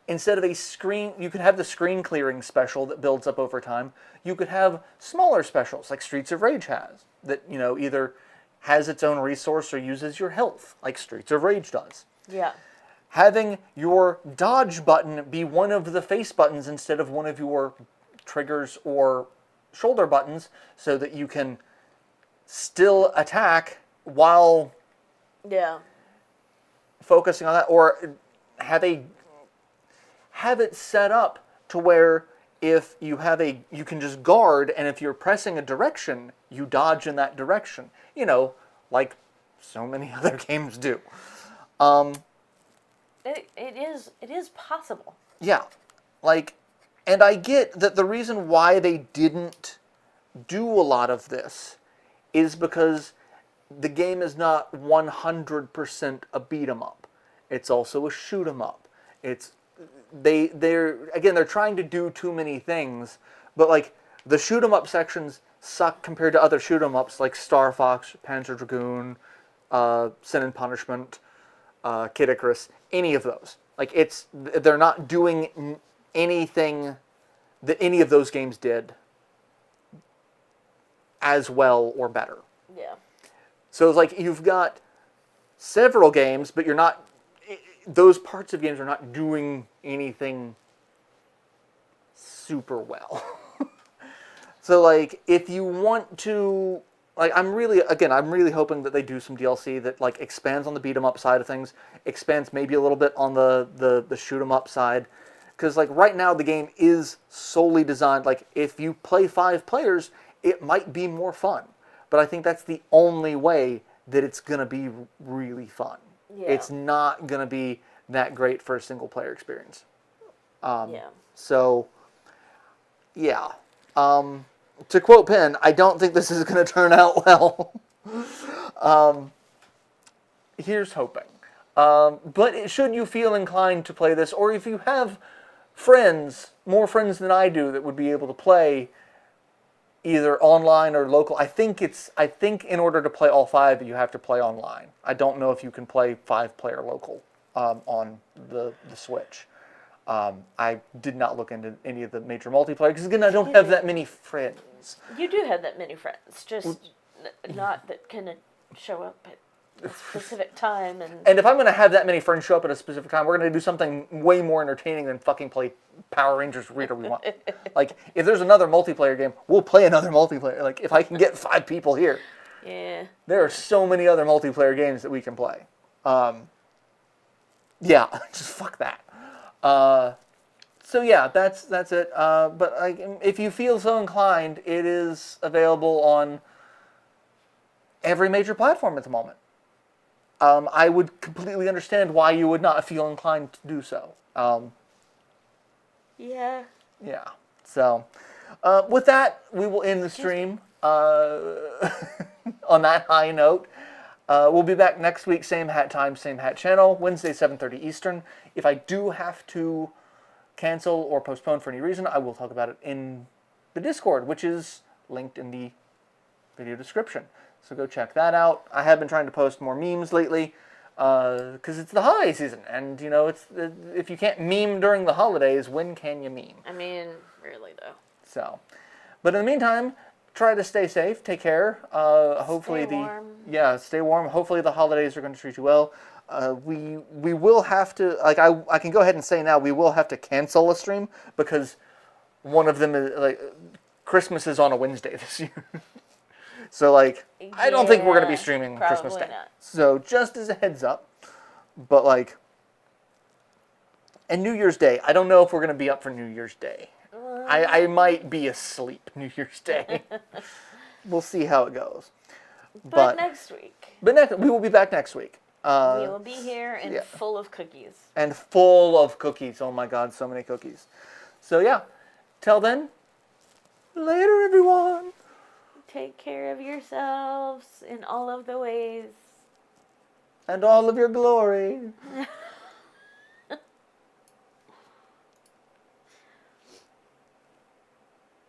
[SPEAKER 2] instead of a screen, you could have the screen clearing special that builds up over time. You could have smaller specials like Streets of Rage has, that, you know, either has its own resource or uses your health, like Streets of Rage does.
[SPEAKER 1] Yeah.
[SPEAKER 2] Having your dodge button be one of the face buttons instead of one of your triggers or shoulder buttons, so that you can still attack while focusing on that, or have it set up to where if you have you can just guard, and if you're pressing a direction, you dodge in that direction. You know, like so many other games do.
[SPEAKER 1] It is possible.
[SPEAKER 2] Yeah, like, and I get that the reason why they didn't do a lot of this is because the game is not 100% a beat 'em up. It's also a shoot 'em up. They're trying to do too many things, but like the shoot 'em up sections suck compared to other shoot 'em ups like Star Fox, Panzer Dragoon, Sin and Punishment, Kid Icarus, any of those. Like, they're not doing anything that any of those games did as well or better.
[SPEAKER 1] Yeah.
[SPEAKER 2] So it's like you've got several games, but those parts of games are not doing anything super well. So like, if you want to, like, I'm really hoping that they do some DLC that like expands on the beat 'em up side of things, expands maybe a little bit on the shoot 'em up side. Because like right now the game is solely designed, like if you play 5 players, it might be more fun. But I think that's the only way that it's going to be really fun.
[SPEAKER 1] Yeah.
[SPEAKER 2] It's not going to be that great for a single player experience.
[SPEAKER 1] Yeah.
[SPEAKER 2] So, yeah. To quote Penn, I don't think this is going to turn out well. Here's hoping. But should you feel inclined to play this, or if you have friends, more friends than I do, that would be able to play, either online or local. I think in order to play all 5, you have to play online. I don't know if you can play 5-player local on the Switch. I did not look into any of the major multiplayer because again, I don't have that many friends.
[SPEAKER 1] You do have that many friends, just not that can show up at a specific time.
[SPEAKER 2] And if I'm going to have that many friends show up at a specific time, we're going to do something way more entertaining than fucking play Power Rangers Rita we want. Like, if there's another multiplayer game, we'll play another multiplayer. Like, if I can get 5 people here.
[SPEAKER 1] Yeah.
[SPEAKER 2] There are so many other multiplayer games that we can play. Yeah, just fuck that. So yeah, that's it. But if you feel so inclined, it is available on every major platform at the moment. I would completely understand why you would not feel inclined to do so.
[SPEAKER 1] Yeah.
[SPEAKER 2] Yeah. So, with that, we will end the stream on that high note. We'll be back next week, same hat time, same hat channel, Wednesday, 7:30 Eastern. If I do have to cancel or postpone for any reason, I will talk about it in the Discord, which is linked in the video description. So go check that out. I have been trying to post more memes lately because it's the holiday season, and if you can't meme during the holidays, when can you meme?
[SPEAKER 1] I mean, really though.
[SPEAKER 2] So, but in the meantime, try to stay safe, take care. Hopefully
[SPEAKER 1] stay warm.
[SPEAKER 2] Stay warm. Hopefully the holidays are going to treat you well. We will have to, like, I can go ahead and say now, we will have to cancel a stream because one of them is, like, Christmas is on a Wednesday this year. So, like, I don't think we're going to be streaming Christmas Day.
[SPEAKER 1] Not.
[SPEAKER 2] So, just as a heads up. But, like, and New Year's Day, I don't know if we're going to be up for New Year's Day. I might be asleep New Year's Day. We'll see how it goes.
[SPEAKER 1] But next week.
[SPEAKER 2] We will be back next week.
[SPEAKER 1] We will be here and full of cookies.
[SPEAKER 2] And full of cookies. Oh my god, so many cookies. So yeah, till then, later everyone.
[SPEAKER 1] Take care of yourselves in all of the ways.
[SPEAKER 2] And all of your glory.